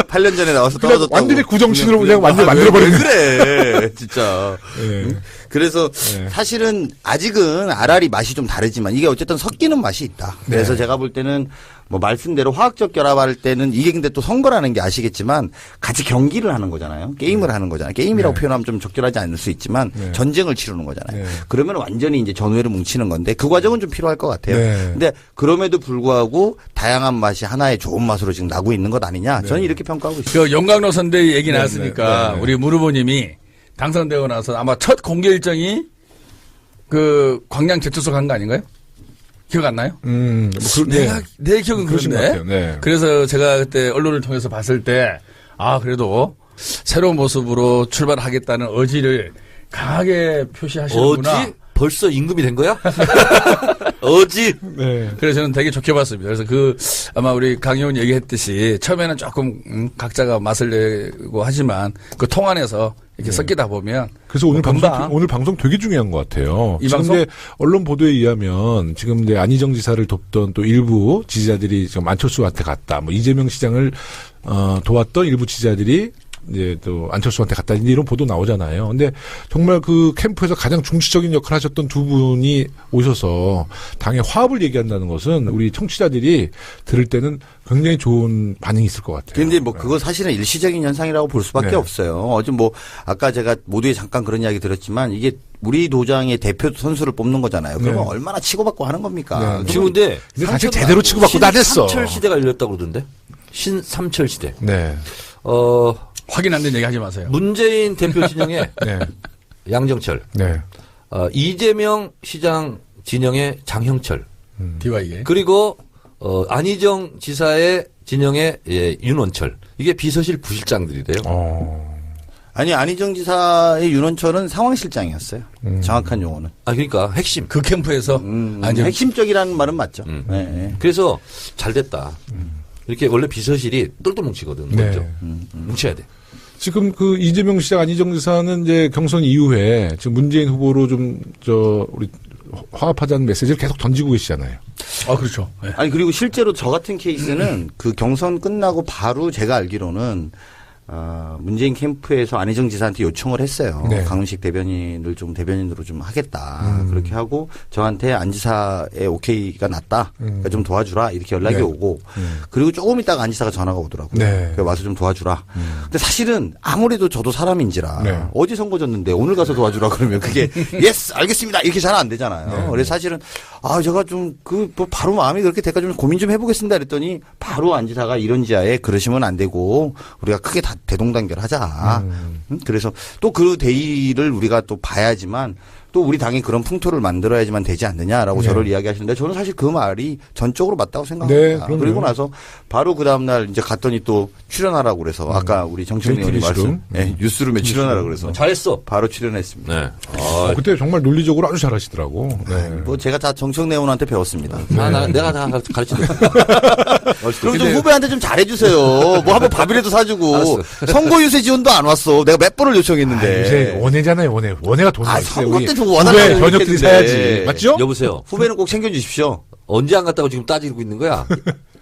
C: 8년 전에 나와서
A: 그냥
C: 떨어졌다고.
A: 완전히 구정신으로 그냥 완전
C: 아,
A: 만들어버리네.
C: 왜 그래, 진짜.
A: 네.
C: 그래서
A: 네.
C: 사실은 아직은 알알이 맛이 좀 다르지만 이게 어쨌든 섞이는 맛이 있다. 그래서
A: 네.
C: 제가 볼 때는 뭐 말씀대로 화학적 결합할 때는 이게 근데 또 선거라는 게 아시겠지만 같이 경기를 하는 거잖아요. 게임을 하는 거잖아요. 게임이라고
A: 네.
C: 표현하면 좀 적절하지 않을 수 있지만
A: 네.
C: 전쟁을 치르는 거잖아요.
A: 네.
C: 그러면 완전히 이제 전후회를 뭉치는 건데 그 과정은 좀 필요할 것 같아요.
A: 네.
C: 근데 그럼에도 불구하고 다양한 맛이 하나의 좋은 맛으로 지금 나고 있는 것 아니냐. 저는 이렇게 평가하고 있습니다.
B: 그 용광로 선대위 얘기 나왔으니까
A: 네, 네.
B: 우리 무르보님이 당선되고 나서 아마 첫 공개 일정이 그 광양 제투소 간 거 아닌가요? 기억 안 나요? 내 기억은
A: 그러신 것
B: 그런데.
A: 같아요. 네.
B: 그래서 제가 그때 언론을 통해서 봤을 때 그래도 새로운 모습으로 출발하겠다는 의지를 강하게 표시하시는구나.
D: 어지? 벌써 임금이 된 거야? 어지?
A: 네.
B: 그래서 저는 되게 좋게 봤습니다. 그래서 아마 우리 강 의원 얘기했듯이 처음에는 조금 각자가 맛을 내고 하지만 그 통 안에서 이렇게 섞이다 보면
A: 그래서 오늘
B: 금방.
A: 오늘 방송 되게 중요한 것 같아요.
B: 이
A: 지금
B: 방송?
A: 이제 언론 보도에 의하면 지금 이제 안희정 지사를 돕던 또 일부 지지자들이 지금 안철수한테 갔다. 뭐 이재명 시장을 도왔던 일부 지지자들이 이제 또 안철수한테 갔다 이런 보도 나오잖아요. 근데 정말 그 캠프에서 가장 중추적인 역할을 하셨던 두 분이 오셔서 당의 화합을 얘기한다는 것은 우리 청취자들이 들을 때는 굉장히 좋은 반응이 있을 것 같아요.
C: 근데 뭐 그거 사실은 일시적인 현상이라고 볼 수밖에
A: 네.
C: 없어요. 어제 뭐 아까 제가 모두에 잠깐 그런 이야기 드렸지만 이게 우리 도장의 대표 선수를 뽑는 거잖아요. 그러면
A: 네.
C: 얼마나 치고받고 하는 겁니까?
A: 네.
D: 지금 근데
A: 근데 사실 제대로 치고받고 다녔어.
D: 신삼철 시대가 열렸다고 그러던데? 신삼철 시대.
A: 네.
B: 확인 안 된 얘기 하지 마세요.
D: 문재인 대표 진영에
A: 네.
D: 양정철,
A: 네.
D: 이재명 시장 진영의 장형철,
B: DY에.
D: 그리고 안희정 지사의 진영의 윤원철. 이게 비서실 부실장들이래요.
C: 아니 안희정 지사의 윤원철은 상황실장이었어요. 정확한 용어는.
D: 그러니까 핵심.
B: 그 캠프에서
C: 핵심적이라는 말은 맞죠.
D: 음.
C: 네.
D: 그래서 잘 됐다. 이렇게 원래 비서실이 똘똘 뭉치거든. 먼저. 뭉쳐야 돼.
A: 지금 그 이재명 시장 안희정 지사는 이제 경선 이후에 지금 문재인 후보로 좀 우리 화합하자는 메시지를 계속 던지고 계시잖아요.
B: 아, 그렇죠. 네.
C: 아니 그리고 실제로 저 같은 케이스는 그 경선 끝나고 바로 제가 알기로는 문재인 캠프에서 안희정 지사한테 요청을 했어요.
A: 네.
C: 강훈식 대변인을 좀 대변인으로 좀 하겠다. 그렇게 하고 저한테 안 지사의 오케이가 났다. 그러니까 좀 도와주라 이렇게 연락이
A: 네.
C: 오고 그리고 조금 있다가 안 지사가 전화가 오더라고요.
A: 네.
C: 그래서 와서 좀 도와주라. 근데 사실은 아무래도 저도 사람인지라
A: 네.
C: 어디 선거 졌는데 오늘 가서 도와주라 그러면 그게 예스 알겠습니다 이렇게 잘 안 되잖아요.
A: 네.
C: 그래서 사실은 제가 좀 뭐 바로 마음이 그렇게 될까 좀 고민 좀 해보겠습니다 그랬더니 바로 안 지사가 이런 지하에 그러시면 안 되고 우리가 크게 다 대동단결하자. 그래서 또 그 대의를 우리가 또 봐야지만 또 우리 당이 그런 풍토를 만들어야지만 되지 않느냐라고
A: 네.
C: 저를 이야기하시는데 저는 사실 그 말이 전적으로 맞다고 생각합니다.
A: 네, 그럼요.
C: 그리고 나서 바로 그 다음날 이제 갔더니 또 출연하라고 그래서 아까 우리 정청래 의원이 말씀 뉴스룸에 출연하라고 그래서
D: 잘했어.
C: 바로 출연했습니다.
D: 네.
A: 그때 정말 논리적으로 아주 잘하시더라고. 네.
C: 뭐 제가 다 정청래 의원한테 배웠습니다.
D: 내가 다 가르치는
C: 그럼 좀 후배한테 좀 잘해주세요. 뭐 한번 밥이라도 사주고.
D: 알았어.
C: 선거 유세 지원도 안 왔어. 내가 몇 번을 요청했는데.
A: 요새 원해잖아요, 원해. 원해가 돈이 있어요.
C: 선거 때 좀
A: 후배
C: 원하는
A: 번역들이 사야지. 맞죠?
D: 여보세요.
C: 후배는 꼭 챙겨주십시오.
D: 언제 안 갔다고 지금 따지고 있는 거야?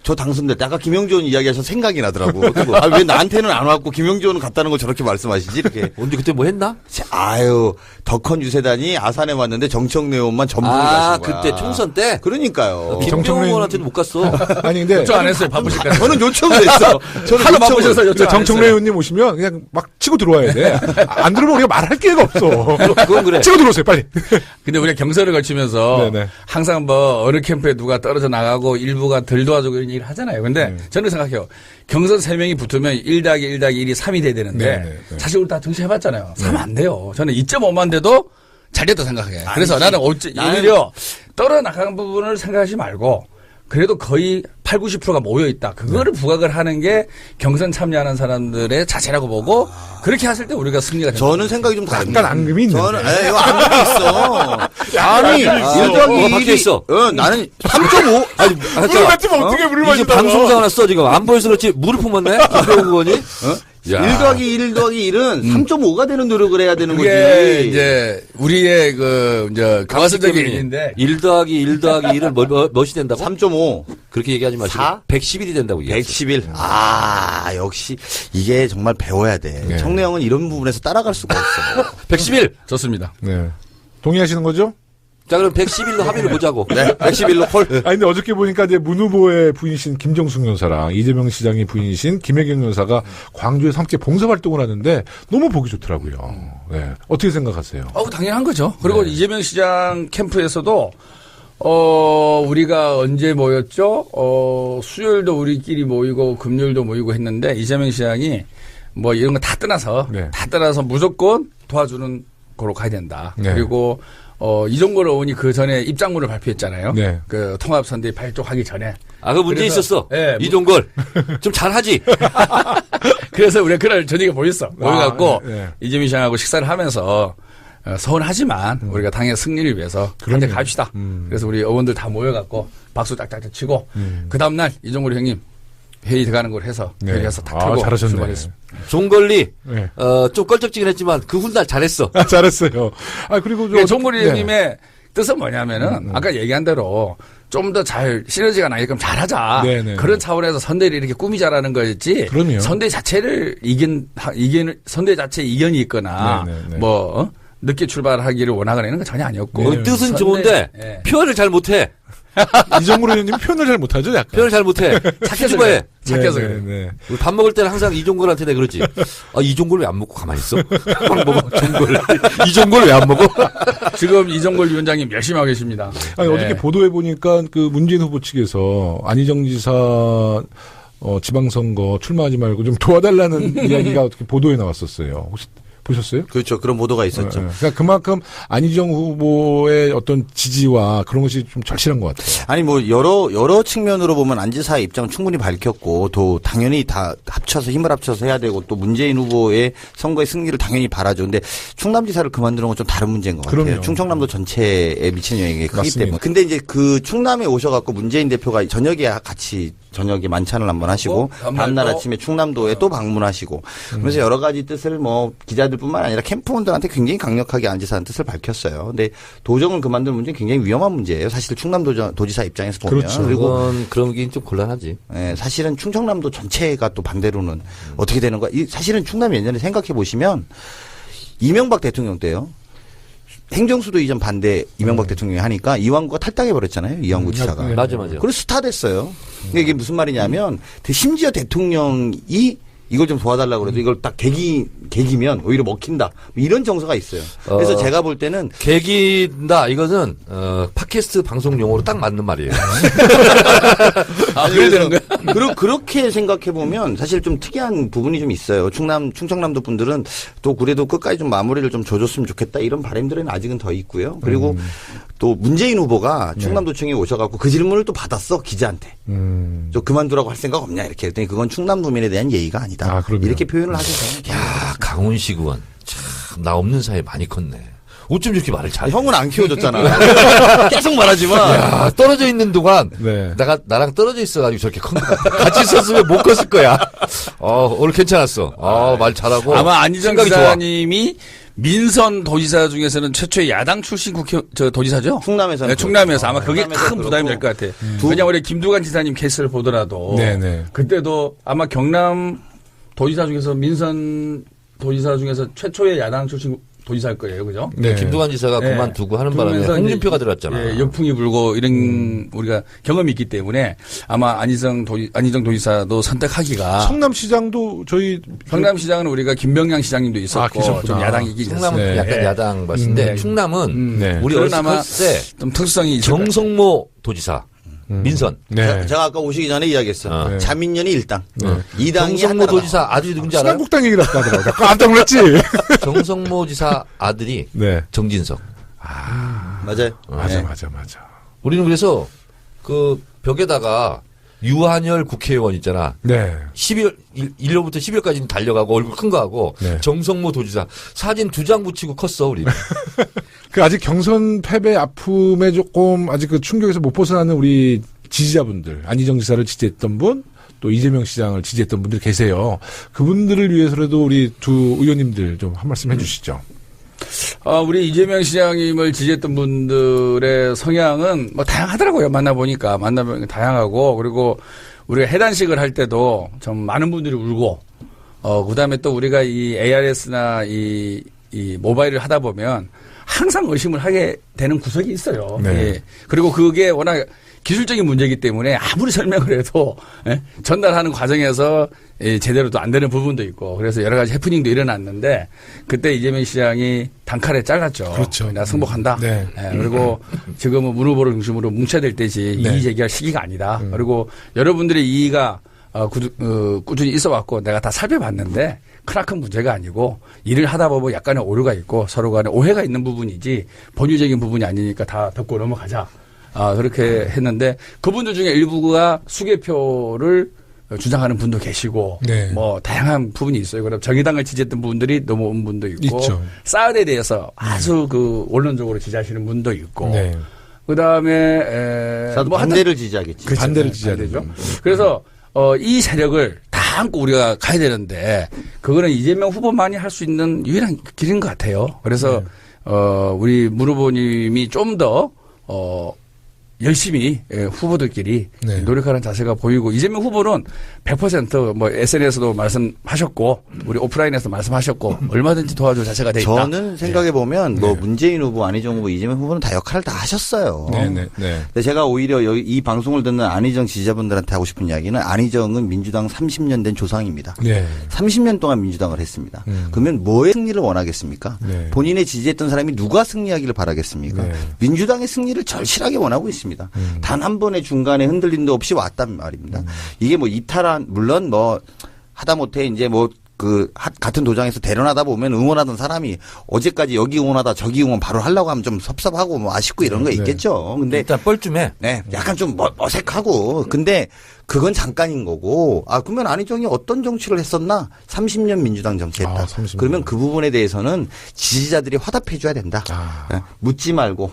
C: 저 당선될 때 아까 김영준 이야기하셔서 생각이 나더라고. 왜 나한테는 안 왔고 김영준은 갔다는 거 저렇게 말씀하시지? 이렇게.
D: 언제 그때 뭐 했나?
C: 아유, 덕헌 유세단이 아산에 왔는데 정청래 의원만 전북을 가신 거야.
D: 그때 총선 때?
C: 그러니까요.
A: 정청래
D: 김병호한테는 못 갔어.
A: 아니, 근데.
B: 요청 안 했어요. 바쁘실까?
C: 저는 요청을 했어. 저는
B: 하루
C: 요청을-
B: 바쁘셔서 요청
A: 그러니까
B: 안
A: 정청래
B: 했어요.
A: 의원님 오시면 그냥 막 치고 들어와야 돼. 안 들어오면 우리가 말할 기회가 없어.
D: 그건 그래.
A: 치고 들어오세요, 빨리.
B: 근데 우리가 경선을 거치면서
A: 네네.
B: 항상 뭐 어느 캠프에 누가 떨어져 나가고 일부가 덜 도와주고 이런 얘기를 하잖아요. 근데 저는 생각해요. 경선 3명이 붙으면 1+1+1이 3이 돼야 되는데
A: 네네.
B: 사실 우리 다 정치해봤잖아요. 3 안 돼요. 저는 2.5만 돼도 잘 됐다 생각해. 그래서 나는 오히려 떨어나간 부분을 생각하지 말고 그래도 거의 80~90%가 모여있다. 그거를 부각을 하는 게 경선 참여하는 사람들의 자세라고 보고 그렇게 했을 때 우리가 승리가 된다.
C: 저는 생각이 좀 다릅니다.
A: 약간 앙금이 있는데.
C: 저는 이거 앙금이 있어. 아니 1더하기
D: 박혀 있어.
C: 나는 3.5.
D: 아니,
A: 물을 맞으면 어떻게 물을
D: 이제
A: 마시다가.
D: 방송사 하나 써, 지금. 안 보여서 그렇지. 물을 품었네? 김병호 의원이?
C: 1더하기 1+1은 3.5가 되는 노력을 해야 되는
B: 그게
C: 거지.
B: 이제 우리의 가와서적인 일인데
D: 1+1을 몇이 된다고?
C: 3.5.
D: 그렇게 얘기하지 마시고.
C: 4?
D: 110일이 된다고 얘기했어.
C: 111. 역시 이게 정말 배워야 돼.
A: 네.
C: 청래 형은 이런 부분에서 따라갈 수가 없어.
D: 111!
B: 좋습니다.
A: 네. 동의하시는 거죠?
D: 자, 그럼 111로 합의를 보자고.
C: 네, 111로 콜.
A: 아니, 근데 어저께 보니까 이제 문 후보의 부인이신 김정숙 여사랑 이재명 시장의 부인이신 김혜경 여사가 광주에서 함께 봉사활동을 하는데 너무 보기 좋더라고요. 네. 어떻게 생각하세요?
B: 당연한 거죠. 그리고 이재명 시장 캠프에서도 우리가 언제 모였죠? 수요일도 우리끼리 모이고 금요일도 모이고 했는데 이재명 시장이 뭐 이런 거 다 떠나서
A: 네.
B: 무조건 도와주는 거로 가야 된다.
A: 네.
B: 그리고 이종걸 의원이 그 전에 입장문을 발표했잖아요.
A: 네.
B: 그 통합선대위 발족하기 전에.
D: 그 문제
B: 그래서,
D: 있었어.
B: 네,
D: 이종걸. 좀 잘하지.
B: 그래서 우리가 그날 저녁에 모여갖고
A: 네.
B: 이재명 시장하고 식사를 하면서 서운하지만 우리가 당의 승리를 위해서 함께 갑시다. 그래서 우리 의원들 다 모여갖고 박수 짝짝짝 치고 그 다음날 이종걸 형님 회의 들어가는 걸 해서
A: 네.
B: 회의에서 다 털고
A: 잘하셨네.
B: 출발했습니다.
D: 종걸리.
A: 네.
D: 좀 껄쩍지근했지만 그 훗날 잘했어.
A: 잘했어요. 그리고
B: 종걸이
A: 네.
B: 형님의 뜻은 뭐냐면은 아까 얘기한 대로 좀 더 잘 시너지가 나게끔 잘하자.
A: 네네.
B: 그런 차원에서 선대를 이렇게 꾸미자라는 거였지.
A: 그럼요.
B: 선대 자체를 선대 자체에 이견이 있거나
A: 네네네.
B: 늦게 출발하기를 원하거나 이런 건 전혀 아니었고.
A: 네.
D: 뜻은
B: 선대-
D: 좋은데
B: 예.
D: 표현을 잘 못해.
A: 이정구로 의원님 표현을 잘 못하죠, 약간.
D: 표현을 잘 못해.
B: 착해서
D: 그래.
B: 그래. 착해서
A: 네,
B: 그래.
A: 네, 네.
D: 우리 밥 먹을 때는 항상 이종걸한테 내가 그러지. 이종걸 왜 안 먹고 가만히 있어? 밥 먹어. 종걸. 이종걸 왜 안 먹어?
B: 지금 이종걸 위원장님 열심히 하고 계십니다.
A: 아니,
B: 네.
A: 어저께 보도해 보니까 그 문재인 후보 측에서 안희정 지사 지방선거 출마하지 말고 좀 도와달라는 이야기가 어떻게 보도에 나왔었어요. 혹시 보셨어요?
C: 그렇죠. 그런 보도가 있었죠.
A: 그러니까 그만큼 안희정 후보의 어떤 지지와 그런 것이 좀 절실한 것 같아요.
C: 아니 뭐 여러 측면으로 보면 안 지사의 입장은 충분히 밝혔고 또 당연히 다 합쳐서 힘을 합쳐서 해야 되고 또 문재인 후보의 선거의 승리를 당연히 바라죠. 근데 충남지사를 그만두는 건 좀 다른 문제인 것 같아요.
A: 그럼요.
C: 충청남도 전체에 미치는 영향이 크기
A: 맞습니다.
C: 때문에. 근데 이제 그 충남에 오셔갖고 문재인 대표가 저녁에 같이 저녁에 만찬을 한번 하시고 다음날 아침에 충남도에 또 방문하시고 그래서 여러 가지 뜻을 뭐 기자들뿐만 아니라 캠프원들한테 굉장히 강력하게 안지사는 뜻을 밝혔어요. 근데 도정을 그만둘 문제는 굉장히 위험한 문제예요. 사실 충남도지사 입장에서 보면.
A: 그렇죠.
C: 그리고
D: 그런 게 좀 곤란하지.
C: 예, 사실은 충청남도 전체가 또 반대로는 어떻게 되는 거야. 사실은 충남이 예전에 생각해 보시면 이명박 대통령 때요. 행정수도 이전 반대 이명박 대통령이 하니까 이왕구가 탈당해버렸잖아요. 이왕구 지사가.
D: 맞아.
C: 그래서 스타 됐어요. 그러니까 이게 무슨 말이냐면 심지어 대통령이 이걸 좀 도와달라고 그래도 이걸 딱 계기면 오히려 먹힌다. 이런 정서가 있어요. 그래서 제가 볼 때는
D: 계기다 이것은 팟캐스트 방송 용어로 딱 맞는 말이에요.
B: 그래야 되는 거야?
C: 그렇게 생각해 보면 사실 좀 특이한 부분이 좀 있어요. 충청남도 분들은 또 그래도 끝까지 좀 마무리를 좀 줘줬으면 좋겠다 이런 바람들은 아직은 더 있고요. 그리고 또 문재인 후보가 충남도청에 오셔갖고 그 질문을 또 받았어 기자한테. 저 그만두라고 할 생각 없냐 이렇게 했더니 그건 충남도민에 대한 예의가 아니다. 이렇게 표현을 하셔서.
D: 야 강훈식 의원 참 나 없는 사이에 많이 컸네. 어쩜 저렇게 말을 잘해?
C: 형은 안 키워줬잖아. 계속 말하지만.
D: 야, 떨어져 있는 동안
A: 네.
D: 나랑 떨어져 있어가지고 저렇게 큰 거. 같이 있었으면 못 컸을 거야. 오늘 괜찮았어. 말 잘하고.
B: 아마 안희정
D: 생각이 좋아.
B: 지사님이 민선 도지사 중에서는 최초의 야당 출신 도지사죠?
C: 충남에서는.
B: 네, 충남에서 아마 그게
C: 충남에서
B: 큰 부담이 될
C: 그렇고.
B: 것 같아. 왜냐하면 우리 김두관 지사님 케이스를 보더라도
A: 네네.
B: 그때도 아마 경남 도지사 중에서 민선 도지사 중에서 최초의 야당 출신 도지사일 거예요, 그죠?
A: 네.
D: 김두관 지사가
B: 네.
D: 그만두고 하는 바람에
B: 그러면서
D: 홍준표가 들어왔잖아.
B: 예, 역풍이 불고 이런 우리가 경험이 있기 때문에 아마 안희정 도지사도 선택하기가
A: 성남시장도 저희
B: 성남시장은 우리가 김병양 시장님도 있었고
A: 계셨구나.
B: 좀 야당이긴
D: 충남은
A: 네.
D: 약간
B: 네.
D: 야당 봤는데
B: 네.
D: 충남은
A: 네.
D: 우리
B: 그건 아마
D: 어렸을 때
B: 좀 특성이 있을 것
D: 정성모 도지사 민선.
A: 네.
C: 제가 아까 오시기 전에 이야기했어요.
A: 네.
C: 자민련이 1당. 2당이
D: 정성모 도지사 아들이 누군지 알아요?
A: 신한국당 얘기를 하더라고요. 깜짝 놀랐지?
D: 정성모 지사 아들이
A: 네.
D: 정진석.
C: 맞아요.
A: 맞아,
C: 네.
A: 맞아.
D: 우리는 그래서 그 벽에다가 유한열 국회의원 있잖아.
A: 네.
D: 1월부터 10월까지는 달려가고 얼굴 큰 거 하고
A: 네.
D: 정성모 도지사 사진 2장 붙이고 컸어 우리.
A: 그 아직 경선 패배 아픔에 조금 아직 그 충격에서 못 벗어나는 우리 지지자분들, 안희정 지사를 지지했던 분, 또 이재명 시장을 지지했던 분들 계세요. 그분들을 위해서라도 우리 두 의원님들 좀 한 말씀 해주시죠.
B: 우리 이재명 시장님을 지지했던 분들의 성향은 뭐 다양하더라고요. 만나보니까 다양하고 그리고 우리가 해단식을 할 때도 좀 많은 분들이 울고 그다음에 또 우리가 이 ARS나 이 모바일을 하다 보면 항상 의심을 하게 되는 구석이 있어요.
A: 네.
B: 예. 그리고 그게 워낙 기술적인 문제이기 때문에 아무리 설명을 해도 전달하는 과정에서 제대로 또 안 되는 부분도 있고 그래서 여러 가지 해프닝도 일어났는데 그때 이재명 시장이 단칼에 잘랐죠.
A: 그렇죠.
B: 나 승복한다.
A: 네.
B: 그리고 지금은 문 후보를 중심으로 뭉쳐야 될 때지
A: 네.
B: 이의 제기할 시기가 아니다. 그리고 여러분들의 이의가 꾸준히 있어 왔고 내가 다 살펴봤는데 크나큰 문제가 아니고 일을 하다 보면 약간의 오류가 있고 서로 간에 오해가 있는 부분이지 본유적인 부분이 아니니까 다 덮고 넘어가자. 그렇게 했는데 그분들 중에 일부가 수개표를 주장하는 분도 계시고
A: 네.
B: 뭐 다양한 부분이 있어요. 그럼 정의당을 지지했던 분들이 넘어온 분도 있고
A: 있죠.
B: 사드에 대해서 아주 그 원론적으로 지지하시는 분도 있고
A: 네.
B: 그다음에
C: 뭐 반대를 지지하겠지.
B: 그렇죠.
A: 반대를 지지하는
B: 반대죠. 그래서 이 세력을 다 안고 우리가 가야 되는데 그거는 이재명 후보만이 할 수 있는 유일한 길인 것 같아요. 그래서 우리 문 후보님이 좀 더 열심히 후보들끼리
A: 네.
B: 노력하는 자세가 보이고 이재명 후보는 100% 뭐 SNS도 말씀하셨고 우리 오프라인에서 말씀하셨고 얼마든지 도와줄 자세가 돼 있다.
C: 저는 생각해 보면 뭐 문재인 후보, 안희정 후보, 이재명 후보는 다 역할을 다 하셨어요.
A: 네.
C: 근데 제가 오히려 이 방송을 듣는 안희정 지지자분들한테 하고 싶은 이야기는 안희정은 민주당 30년 된 조상입니다.
A: 네.
C: 30년 동안 민주당을 했습니다. 그러면 뭐의 승리를 원하겠습니까?
A: 네.
C: 본인의 지지했던 사람이 누가 승리하기를 바라겠습니까?
A: 네.
C: 민주당의 승리를 절실하게 원하고 있습니다. 단 한 번의 중간에 흔들림도 없이 왔단 말입니다. 이게 뭐 이탈한 물론 뭐 하다못해 이제 뭐 같은 도장에서 대련하다 보면 응원하던 사람이 어제까지 여기 응원하다 저기 응원 바로 하려고 하면 좀 섭섭하고 뭐 아쉽고 이런 거 있겠죠. 근데
D: 일단 뻘쭘해.
C: 네, 약간 좀 어색하고. 근데 그건 잠깐인 거고. 그러면 안희정이 어떤 정치를 했었나? 30년 민주당 정치했다.
A: 30년.
C: 그러면 그 부분에 대해서는 지지자들이 화답해 줘야 된다. 묻지 말고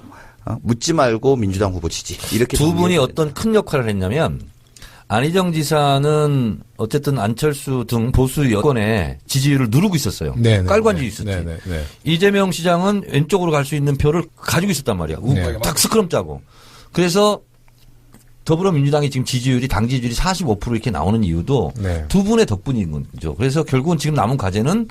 C: 민주당 후보 지지. 이렇게
D: 두 분이
C: 정리해야
D: 어떤 큰 역할을 했냐면 안희정 지사는 어쨌든 안철수 등 보수 여권의 지지율을 누르고 있었어요.
A: 네네.
D: 깔고 앉아 있었지.
A: 네네.
D: 이재명 시장은 왼쪽으로 갈 수 있는 표를 가지고 있었단 말이야.
A: 네.
D: 딱 스크럼 짜고. 그래서 더불어민주당이 지금 지지율이 당 지지율이 45% 이렇게 나오는 이유도
A: 네.
D: 두 분의 덕분인 거죠. 그래서 결국은 지금 남은 과제는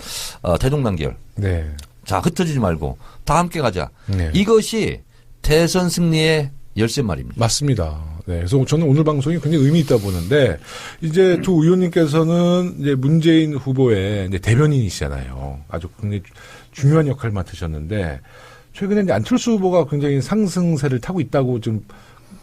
D: 대동단결.
A: 네.
D: 자, 흩어지지 말고 다 함께 가자.
A: 네.
D: 이것이 대선 승리의 열쇠말입니다.
A: 맞습니다. 네. 그래서 저는 오늘 방송이 굉장히 의미 있다 보는데, 이제 두 의원님께서는 이제 문재인 후보의 이제 대변인이시잖아요. 아주 굉장히 중요한 역할을 맡으셨는데, 최근에 이제 안철수 후보가 굉장히 상승세를 타고 있다고 좀,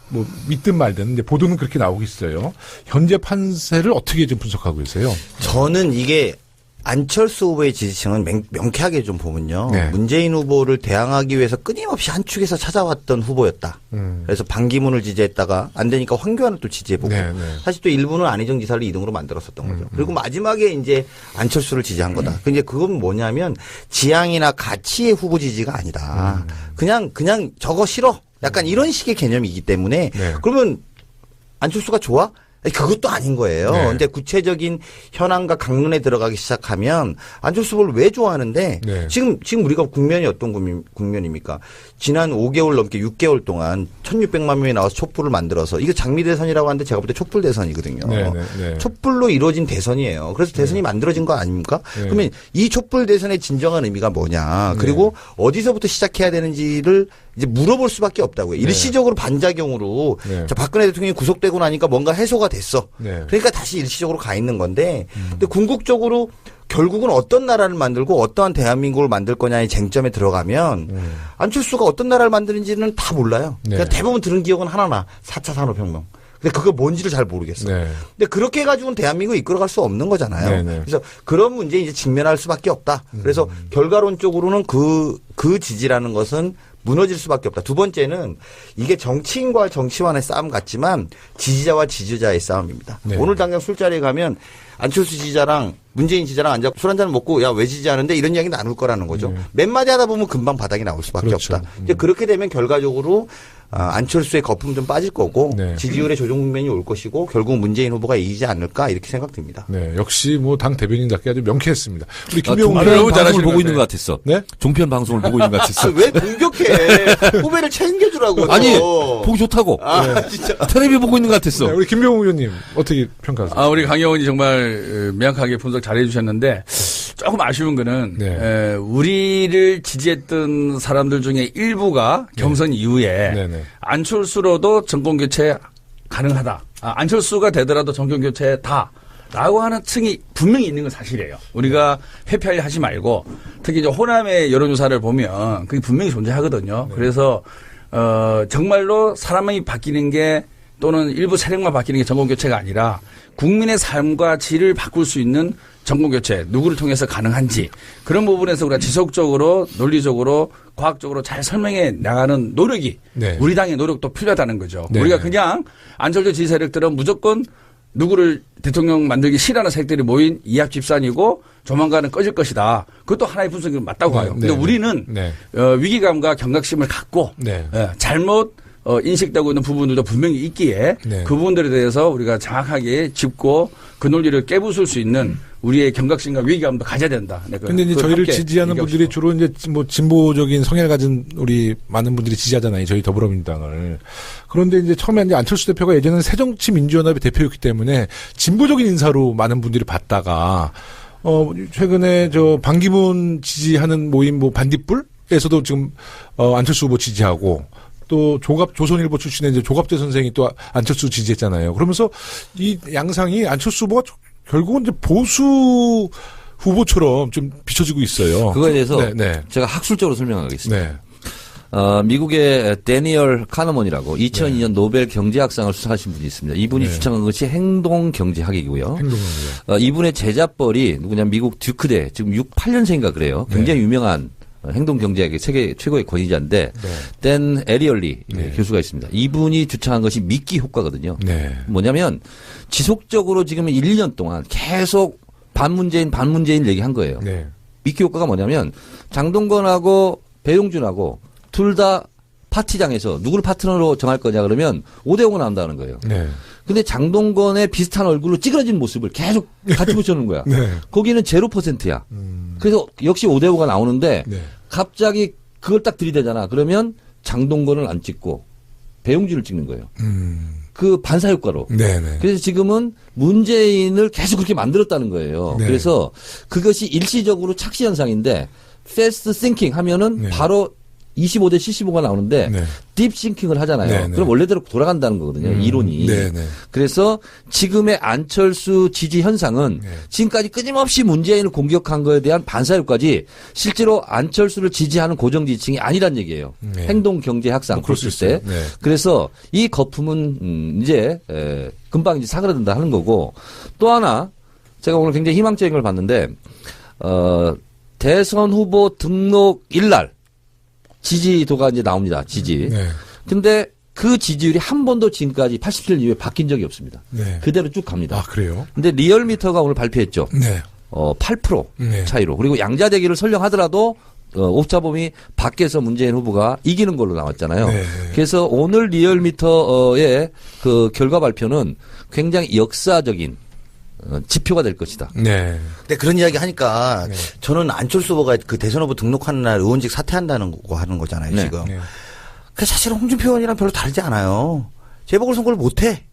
A: 뭐, 믿든 말든, 이제 보도는 그렇게 나오고 있어요. 현재 판세를 어떻게 좀 분석하고 계세요?
C: 저는 이게 안철수 후보의 지지층은 명쾌하게 좀 보면요.
A: 네.
C: 문재인 후보를 대항하기 위해서 끊임없이 한 축에서 찾아왔던 후보였다. 그래서 반기문을 지지했다가 안 되니까 황교안을 또 지지해보고.
A: 네, 네.
C: 사실 또 일부는 안희정 지사를 2등으로 만들었었던 거죠. 그리고 마지막에 이제 안철수를 지지한 거다. 근데 그건 뭐냐면 지향이나 가치의 후보 지지가 아니다. 그냥 저거 싫어. 약간 이런 식의 개념이기 때문에
A: 네.
C: 그러면 안철수가 좋아? 그것도 아닌 거예요.
A: 네.
C: 근데 구체적인 현안과 강론에 들어가기 시작하면 안철수 후보를 왜 좋아하는데
A: 네.
C: 지금 우리가 국면이 어떤 국면입니까? 지난 5개월 넘게 6개월 동안 1,600만 명이 나와서 촛불을 만들어서 이거 장미 대선이라고 하는데 제가 볼 때 촛불 대선이거든요.
A: 네, 네, 네.
C: 촛불로 이루어진 대선이에요. 그래서 대선이 만들어진 거 아닙니까?
A: 네.
C: 그러면 이 촛불 대선의 진정한 의미가 뭐냐? 그리고 어디서부터 시작해야 되는지를 이제 물어볼 수밖에 없다고요. 일시적으로 반작용으로
A: 네.
C: 자, 박근혜 대통령이 구속되고 나니까 뭔가 해소가 됐어.
A: 네.
C: 그러니까 다시 일시적으로 가 있는 건데, 근데 궁극적으로 결국은 어떤 나라를 만들고 어떠한 대한민국을 만들 거냐의 쟁점에 들어가면 안철수가 어떤 나라를 만드는지는 다 몰라요.
A: 네.
C: 그러니까 대부분 들은 기억은 하나나 4차 산업혁명. 근데 그거 뭔지를 잘 모르겠어.
A: 네.
C: 근데 그렇게 해가지고는 대한민국을 이끌어갈 수 없는 거잖아요.
A: 네네.
C: 그래서 그런 문제에 이제 직면할 수밖에 없다. 그래서 결과론적으로는 그 지지라는 것은 무너질 수밖에 없다. 두 번째는 이게 정치인과 정치관의 싸움 같지만 지지자와 지지자의 싸움입니다.
A: 네.
C: 오늘 당장 술자리에 가면 안철수 지지자랑 문재인 지지자랑 앉아 술 한잔 먹고 야 왜 지지하는데 이런 이야기 나눌 거라는 거죠. 몇 마디 하다 보면 금방 바닥이 나올 수밖에
A: 그렇죠.
C: 없다. 이제 그렇게 되면 결과적으로 안철수의 거품 좀 빠질 거고
A: 네.
C: 지지율의 조정 국면이 올 것이고 결국 문재인 후보가 이기지 않을까 이렇게 생각됩니다.
A: 네. 역시 뭐 당 대변인답게 아주 명쾌했습니다. 우리 김병훈
D: 종편
A: 의원.
B: 너무
D: 방송을
B: 잘하시는
D: 보고
B: 것
D: 있는
B: 같네.
D: 것 같았어.
A: 네?
D: 종편 방송을 보고 있는 것 같았어.
C: 왜 공격해? 후배를 챙겨주라고.
D: 아니, 보기 좋다고.
C: 진짜.
D: 텔레비 보고 있는 것 같았어.
A: 네, 우리 김병훈 의원님 어떻게 평가하세요?
B: 우리 강 의원이 정말 명확하게 분석 잘해 주셨는데 조금 아쉬운 거는
A: 네.
B: 우리를 지지했던 사람들 중에 일부가 경선 이후에
A: 네네.
B: 안철수로도 정권교체 가능하다. 안철수가 되더라도 정권교체다. 라고 하는 층이 분명히 있는 건 사실이에요. 우리가 회피하려 하지 말고 특히 이제 호남의 여론조사를 보면 그게 분명히 존재하거든요. 그래서 정말로 사람이 바뀌는 게 또는 일부 세력만 바뀌는 게 정권교체가 아니라 국민의 삶과 질을 바꿀 수 있는 정권교체 누구를 통해서 가능한지 그런 부분에서 우리가 지속적으로 논리적으로 과학적으로 잘 설명해 나가는 노력이
A: 네.
B: 우리 당의 노력도 필요하다는 거죠.
A: 네.
B: 우리가 그냥 안철수 지지 세력들은 무조건 누구를 대통령 만들기 싫어하는 세력들이 모인 이합 집산이고 조만간은 꺼질 것이다. 그것도 하나의 분석이 맞다고 봐요.
A: 네,
B: 근데
A: 네.
B: 우리는
A: 네.
B: 위기감과 경각심을 갖고
A: 네.
B: 잘못 인식되고 있는 부분들도 분명히 있기에
A: 네.
B: 그 부분들에 대해서 우리가 정확하게 짚고 그 논리를 깨부술 수 있는 우리의 경각심과 위기감도 가져야 된다.
A: 근데 이제 저희를 지지하는 분들이 주로 이제 뭐 진보적인 성향을 가진 우리 많은 분들이 지지하잖아요. 저희 더불어민주당을. 그런데 이제 처음에 이제 안철수 대표가 예전에는 새정치민주연합의 대표였기 때문에 진보적인 인사로 많은 분들이 봤다가 최근에 저 반기문 지지하는 모임 뭐 반딧불에서도 지금 안철수 후보 지지하고 또 조선일보 출신의 이제 조갑재 선생이 또 안철수 지지했잖아요. 그러면서 이 양상이 안철수 후보가 결국은 이제 보수 후보처럼 좀 비춰지고 있어요.
D: 그거에 대해서
A: 네.
D: 제가 학술적으로 설명하겠습니다.
A: 네.
D: 미국의 데니얼 카너먼이라고 2002년 노벨 경제학상을 수상하신 분이 있습니다. 이분이
A: 네.
D: 주창한 것이 행동경제학이고요.
A: 행동경제.
D: 이분의 제자뻘이 누구냐 미국 듀크대 지금 8년생인가 그래요. 굉장히 유명한 행동경제학의 세계 최고의 권위자인데 댄 에리얼리 교수가 있습니다. 이분이 주창한 것이 미끼 효과거든요.
A: 네.
D: 뭐냐면 지속적으로 지금 1, 2년 동안 계속 반문재인 얘기한 거예요.
A: 네.
D: 미끼 효과가 뭐냐면 장동건하고 배용준하고 둘 다 파티장에서 누구를 파트너로 정할 거냐 그러면 5대5가 나온다는 거예요.
A: 네.
D: 근데 장동건의 비슷한 얼굴로 찌그러진 모습을 계속 같이 붙여놓은 거야.
A: 네.
D: 거기는 0%야. 그래서 역시 5대5가 나오는데
A: 네.
D: 갑자기 그걸 딱 들이대잖아. 그러면 장동건을 안 찍고 배용준을 찍는 거예요. 그 반사 효과로.
A: 네네.
D: 그래서 지금은 문재인을 계속 그렇게 만들었다는 거예요.
A: 네.
D: 그래서 그것이 일시적으로 착시 현상인데 패스트 싱킹 하면은
A: 네.
D: 바로 25대 75가 나오는데
A: 네.
D: 딥 싱킹을 하잖아요.
A: 네, 네.
D: 그럼 원래대로 돌아간다는 거거든요. 이론이.
A: 네네.
D: 그래서 지금의 안철수 지지 현상은
A: 네.
D: 지금까지 끊임없이 문재인을 공격한 거에 대한 반사효과지 실제로 안철수를 지지하는 고정 지지층이 아니란 얘기예요.
A: 네.
D: 행동 경제 학상
A: 뭐 그럴 수
D: 봤을 때.
A: 있어요. 네.
D: 그래서 이 거품은 이제 금방 이제 사그라든다 하는 거고 또 하나 제가 오늘 굉장히 희망적인 걸 봤는데 대선 후보 등록 일날 지지도가 이제 나옵니다. 지지.
A: 네.
D: 근데 그 지지율이 한 번도 지금까지 87년 이후에 바뀐 적이 없습니다.
A: 네.
D: 그대로 쭉 갑니다.
A: 아, 그래요?
D: 근데 리얼미터가 오늘 발표했죠.
A: 네.
D: 8%
A: 네.
D: 차이로. 그리고 양자대기를 설령하더라도 옵자범이 밖에서 문재인 후보가 이기는 걸로 나왔잖아요.
A: 네.
D: 그래서 오늘 리얼미터의 그 결과 발표는 굉장히 역사적인 지표가 될 것이다.
A: 네.
C: 근데 그런 이야기 하니까
A: 네.
C: 저는 안철수 후보가 그 대선 후보 등록하는 날 의원직 사퇴한다는 거 하는 거잖아요,
D: 네.
C: 지금.
A: 네.
C: 그 사실은 홍준표 의원이랑 별로 다르지 않아요. 재보궐선거를 못해.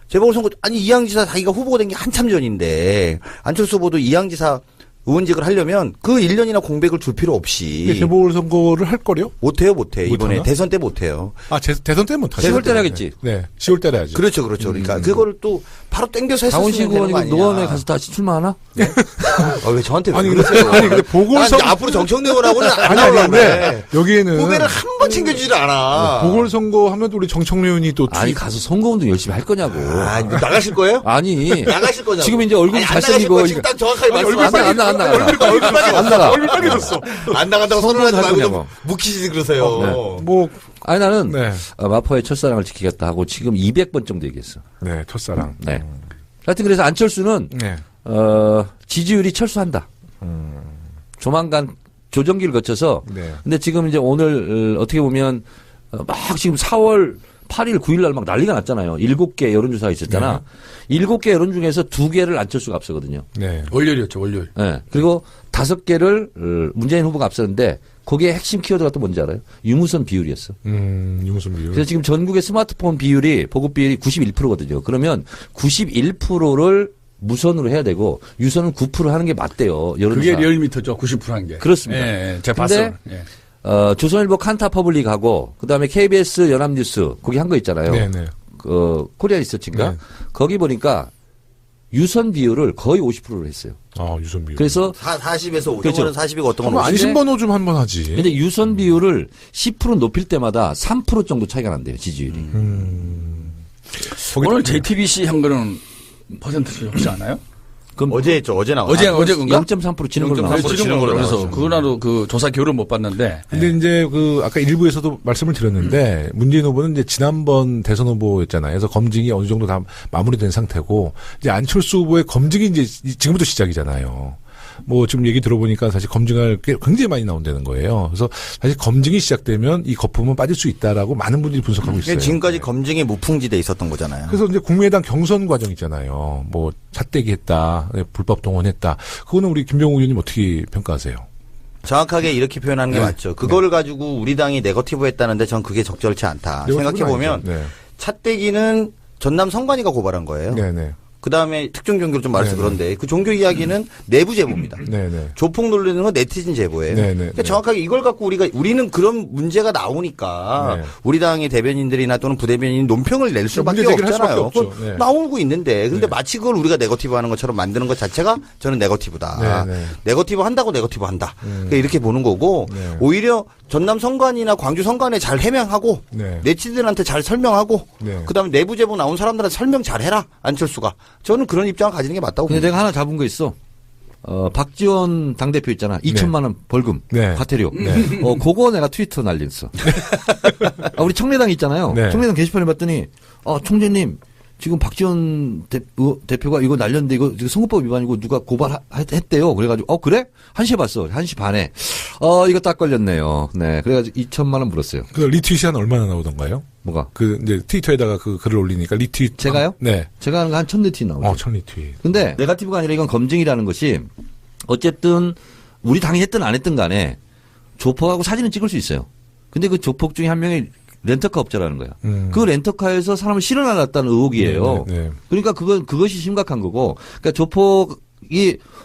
C: 재보궐선거, 아니, 이양지사 자기가 후보가 된 게 한참 전인데, 안철수 후보도 이양지사 의원직을 하려면 그 1년이나 공백을 줄 필요 없이.
A: 재보궐선거를 할 거래요?
C: 못해요, 못해. 이번에
A: 못하나?
C: 대선 때 못해요.
A: 아, 대선 때는 못하죠.
D: 10월 때는 하겠지.
A: 네. 10월 때는 하죠.
C: 그렇죠, 그렇죠. 그러니까 그거를 또 바로 땡겨서
D: 강원식
C: 했으면 되는 거
D: 의원이
C: 아니냐.
D: 노원에 가서 다시 출마하나?
C: 왜 저한테 왜
A: 아니,
C: 그러세요?
A: 아니, 근데 보궐선-
C: 난 앞으로 정청래 의원하고는 안
A: 아니,
C: 나오려고
A: 근데
C: 그래.
A: 여기에는
C: 후배를 한 번 챙겨주질 않아.
A: 보궐선거 하면 또 우리 정청래 의원이 또
D: 아니 가서 선거운동 열심히 할 거냐고.
C: 아, 나가실 거예요?
D: 아니
C: 나가실 거냐고.
D: 지금 이제 얼굴
C: 아니, 안 나가실
D: 잘생기고
C: 거예요. 지금 딱 정확하게 말씀
D: 안 나가 안 나가.
A: 얼굴 빨개졌어.
C: 안 나간다고 선언하지
D: 할
C: 말고 좀
D: 거냐고.
C: 묵히시지 그러세요.
A: 뭐,
D: 아니 나는
A: 네.
D: 마포의 첫사랑을 지키겠다 하고 지금 200번 정도 얘기했어.
A: 네, 첫사랑.
D: 네. 하여튼 그래서 안철수는
A: 네.
D: 지지율이 철수한다. 조만간 조정기를 거쳐서.
A: 네.
D: 근데 지금 이제 오늘 어떻게 보면 막 지금 4월 8일, 9일 날 막 난리가 났잖아요. 7개 여론조사가 있었잖아. 7개 여론 중에서 2개를 안철수가 앞서거든요.
A: 네.
B: 월요일이었죠, 월요일.
D: 네. 그리고 5개를 문재인 후보가 앞서는데 거기에 핵심 키워드가 또 뭔지 알아요? 유무선 비율이었어.
A: 유무선 비율.
D: 그래서 지금 전국의 스마트폰 비율이 보급 비율이 91%거든요. 그러면 91%를 무선으로 해야 되고 유선은 9% 하는 게 맞대요. 여론조사.
B: 그게 리얼미터죠, 90%한 게.
D: 그렇습니다.
B: 예, 예, 제가
D: 근데
B: 봤어요. 예.
D: 조선일보 칸타 퍼블릭하고 그다음에 KBS 연합뉴스 거기 한 거 있잖아요.
A: 네네.
D: 코리아 리서치인가?
A: 네.
D: 거기 보니까 유선 비율을 거의 50%로 했어요.
A: 아, 유선 비율.
D: 그래서
C: 40에서 5.
D: 그렇죠.
C: 어떤 거는 40이고 어떤 건
A: 그럼
C: 50.
A: 안심번호 좀 한번 하지.
D: 근데 유선 비율을 10% 높일 때마다 3% 정도 차이가 난대요. 지지율이.
B: 오늘 JTBC 한 거는 퍼센트지 혹시 않아요?
D: 그럼
C: 어제 했죠. 어제 나왔
B: 어제 그건가?
D: 0.3% 지는 걸로 나왔어요.
C: 지는 걸로
B: 그래서
C: 나왔죠.
B: 그거나도 그 조사 결과를 못 봤는데.
A: 근데 이제 그 아까 일부에서도 말씀을 드렸는데 문재인 후보는 이제 지난번 대선 후보였잖아요. 그래서 검증이 어느 정도 다 마무리된 상태고 이제 안철수 후보의 검증이 이제 지금부터 시작이잖아요. 뭐 지금 얘기 들어보니까 사실 검증할 게 굉장히 많이 나온다는 거예요. 그래서 사실 검증이 시작되면 이 거품은 빠질 수 있다라고 많은 분들이 분석하고 있어요.
C: 지금까지 검증이 무풍지대 있었던 거잖아요.
A: 그래서 이제 국민의당 경선 과정 있잖아요. 뭐 잣대기 했다, 불법 동원했다. 그거는 우리 김병우 의원님 어떻게 평가하세요?
C: 정확하게 이렇게 표현하는 게 맞죠. 그거를 가지고 우리 당이 네거티브 했다는데 전 그게 적절치 않다. 생각해보면
A: 네.
C: 찻대기는 전남 성관이가 고발한 거예요.
A: 네네.
C: 그다음에 특정 종교를 좀 말해서
A: 네네.
C: 그런데 그 종교 이야기는 내부 제보입니다.
A: 네네.
C: 조폭 누르는 건 네티즌 제보예요.
A: 네네.
C: 그러니까 정확하게 이걸 갖고 우리는 그런 문제가 나오니까
A: 네.
C: 우리 당의 대변인들이나 또는 부대변인이 논평을 낼 수밖에
A: 문제 제기를 할 수밖에
C: 없잖아요.
A: 없죠.
C: 그건
A: 네.
C: 나오고 있는데 근데
A: 네.
C: 마치 그걸 우리가 네거티브하는 것처럼 만드는 것 자체가 저는 네거티브다.
A: 네네.
C: 네거티브 한다고 네거티브 한다. 그러니까 이렇게 보는 거고
A: 네.
C: 오히려 전남 성관이나 광주 성관에 잘 해명하고
A: 네.
C: 네티즌한테 잘 설명하고
A: 네.
C: 그다음에 내부 제보 나온 사람들한테 설명 잘 해라. 안철수가. 저는 그런 입장을 가지는 게 맞다고
D: 근데
C: 봅니다.
D: 내가 하나 잡은 거 있어. 박지원 당대표 있잖아. 2천만 원 벌금.
A: 네.
D: 과태료.
A: 네.
D: 그거 내가 트위터 날렸어. 우리 청래당 있잖아요.
A: 네.
D: 청래당 게시판에 봤더니, 총재님, 지금 박지원 대표가 이거 날렸는데 이거 선거법 위반이고 누가 고발했대요. 그래가지고 그래? 1시에 봤어. 1시 반에. 이거 딱 걸렸네요. 네. 그래가지고 2천만 원 물었어요.
A: 그 리트윗이 한 얼마나 나오던가요?
D: 뭐가?
A: 그 이제 트위터에다가 그 글을 올리니까 리트윗.
D: 제가요?
A: 네.
D: 제가 하는 거 한 1000리트윗 나오죠.
A: 1000리트윗.
D: 근데 네거티브가 아니라 이건 검증이라는 것이 어쨌든 우리 당이 했든 안 했든 간에 조폭하고 사진은 찍을 수 있어요. 근데 그 조폭 중에 한 명이 렌터카 업자라는 거야. 그 렌터카에서 사람을 실어날랐다는 의혹이에요.
A: 네.
D: 그러니까 그것이 심각한 거고. 그러니까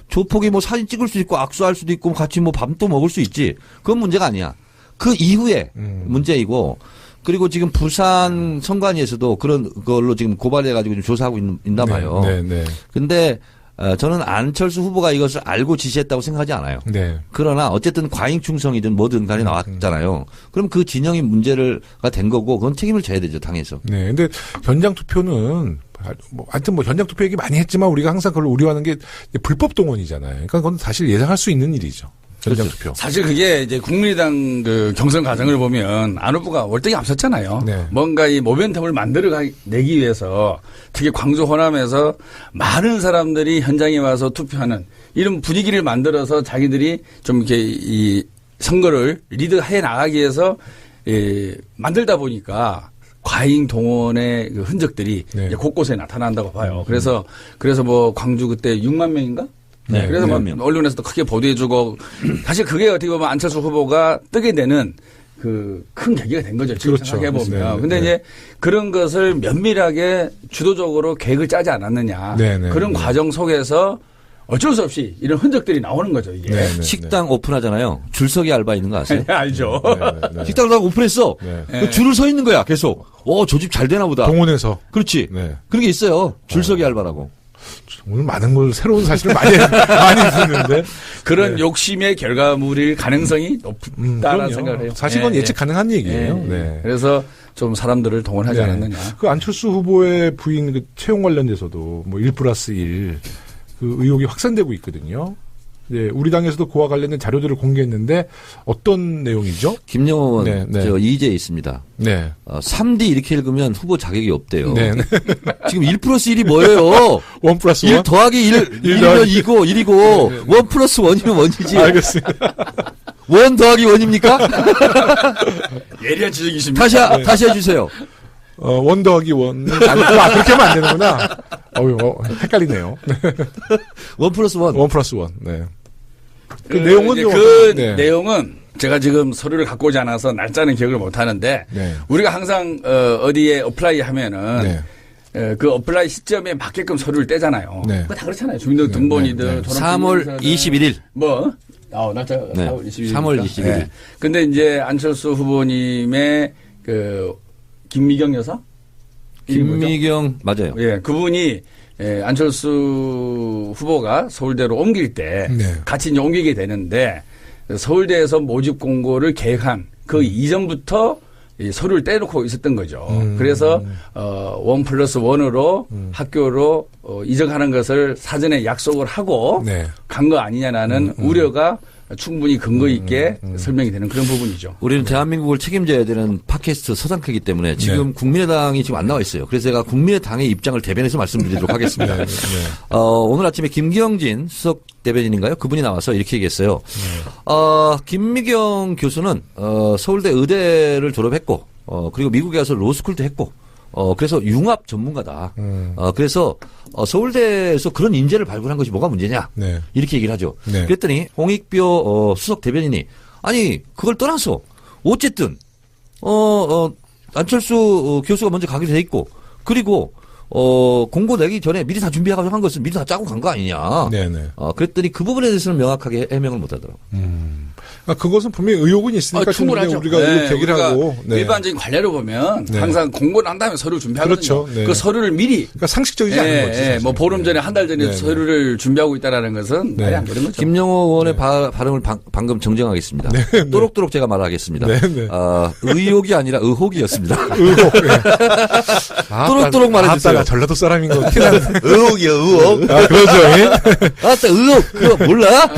D: 조폭이 뭐 사진 찍을 수도 있고 악수할 수도 있고 같이 뭐 밥도 먹을 수 있지. 그건 문제가 아니야. 그 이후에 문제이고. 그리고 지금 부산 선관위에서도 그런 걸로 지금 고발해가지고 좀 조사하고 있나 봐요.
A: 네.
D: 근데 저는 안철수 후보가 이것을 알고 지시했다고 생각하지 않아요.
A: 네.
D: 그러나 어쨌든 과잉 충성이든 뭐든 간에 나왔잖아요. 그럼 그 진영이 문제가 된 거고 그건 책임을 져야 되죠, 당에서.
A: 네. 근데 현장 투표는 하여튼 현장 투표 얘기 많이 했지만 우리가 항상 그걸 우려하는 게 불법 동원이잖아요. 그러니까 그건 사실 예상할 수 있는 일이죠. 현장 투표.
B: 사실 그게 이제 국민의당 그 경선 과정을 보면 안 후보가 월등히 앞섰잖아요.
A: 네.
B: 뭔가 이 모멘텀을 만들어내기 위해서 특히 광주 호남에서 많은 사람들이 현장에 와서 투표하는 이런 분위기를 만들어서 자기들이 좀 이렇게 이 선거를 리드해 나가기 위해서 만들다 보니까 과잉 동원의 그 흔적들이
A: 네.
B: 이제 곳곳에 나타난다고 봐요. 그래서 뭐 광주 그때 6만 명인가?
A: 네.
B: 그래서 뭐 언론에서도 크게 보도해주고 사실 그게 어떻게 보면 안철수 후보가 뜨게 되는 그 큰 계기가 된 거죠. 지금
A: 그렇죠.
B: 생각해보면.
A: 네.
B: 근데 이제 그런 것을 면밀하게 주도적으로 계획을 짜지 않았느냐. 그런 과정 속에서 어쩔 수 없이 이런 흔적들이 나오는 거죠, 이게.
A: 네.
D: 식당 오픈하잖아요. 줄서기 알바 있는 거 아세요?
B: 알죠.
A: 네.
D: 식당을 다 오픈했어.
A: 네.
D: 줄을 서 있는 거야, 계속. 저 집 잘 되나 보다.
A: 동원해서.
D: 그렇지.
A: 네.
D: 그런 게 있어요. 줄서기 알바라고.
A: 오늘 많은 걸 새로운 사실을 많이 듣는데.
B: 그런 욕심의 결과물일 가능성이 높다라는
A: 그럼요.
B: 생각을 해요.
A: 사실 그건 예측 가능한 얘기예요. 네.
B: 그래서 좀 사람들을 동원하지 않았느냐.
A: 그 안철수 후보의 부인 그 채용 관련돼서도 뭐 1+1 그 의혹이 확산되고 있거든요. 네, 우리 당에서도 그와 관련된 자료들을 공개했는데 어떤 내용이죠?
D: 김영원
A: 네.
D: 이제 있습니다.
A: 네.
D: 3D 이렇게 읽으면 후보 자격이 없대요.
A: 네.
D: 지금 1+1이 뭐예요?
A: 1+1?
D: 1 더하기 1이면 1이고 1+1이면 1이지.
A: 알겠습니다.
D: 1 더하기 1입니까?
B: 예리한 지적이십니다.
D: 다시 해주세요.
A: 1 더하기 1. 그렇게 하면 안 되는구나. 헷갈리네요.
D: 1+1.
A: 1+1. 네. 그 내용은 네.
B: 내용은 제가 지금 서류를 갖고 오지 않아서 날짜는 기억을 못 하는데
A: 네.
B: 우리가 항상 어디에 어플라이 하면은 그 어플라이 시점에 맞게끔 서류를 떼잖아요.
A: 네.
B: 그거 다 그렇잖아요. 주민등록번호이든
D: 3월 21일.
B: 날짜 3월 21일.
D: 3월 21일.
B: 네. 근데 이제 안철수 후보님의 그 김미경 여사?
D: 김미경 맞아요.
B: 예, 그분이 안철수 후보가 서울대로 옮길 때 같이 이제 옮기게 되는데 서울대에서 모집 공고를 계획한 그 이전부터 서류를 떼놓고 있었던 거죠. 그래서 1+1으로 학교로 이적하는 것을 사전에 약속을 하고 간 거 아니냐라는 우려가 충분히 근거 있게 설명이 되는 그런 부분이죠.
D: 우리는 대한민국을 책임져야 되는 팟캐스트 서당크기 때문에 지금 국민의당이 지금 안 나와 있어요. 그래서 제가 국민의당의 입장을 대변해서 말씀드리도록 하겠습니다. 오늘 아침에 김경진 수석 대변인인가요? 그분이 나와서 이렇게 얘기했어요. 김미경 교수는 서울대 의대를 졸업했고 그리고 미국에 가서 로스쿨도 했고 그래서 융합 전문가다. 그래서 서울대에서 그런 인재를 발굴한 것이 뭐가 문제냐. 이렇게 얘기를 하죠. 그랬더니 홍익표 수석 대변인이 아니 그걸 떠나서 어쨌든 안철수 교수가 먼저 가기로 돼 있고 그리고 공고 내기 전에 미리 다 준비하고 한 것은 미리 다 짜고 간 거 아니냐. 그랬더니 그 부분에 대해서는 명확하게 해명을 못 하더라고요.
A: 그것은 분명히 의혹은 있으니까
B: 충분하죠.
A: 우리가 의혹 제기를 하고
B: 일반적인 관례로 보면 항상 공고를 한 다음에 서류 준비하거든요.
A: 그렇죠.
B: 그 서류를 미리
A: 그러니까 상식적이지 않은 거지. 사실.
B: 뭐 보름 전에 한 달 전에 서류를 준비하고 있다라는 것은 말이 안 되는 거죠.
D: 김영호 의원의 발음을 방금 정정하겠습니다. 또록또록 제가 말하겠습니다. 의혹이 아니라 의혹이었습니다.
A: 의혹.
D: 또록또록 말해주세요.
A: 전라도 사람인 거 티나는.
C: 의혹이요, 의혹.
A: 그러죠.
D: 의혹. 그거 몰라?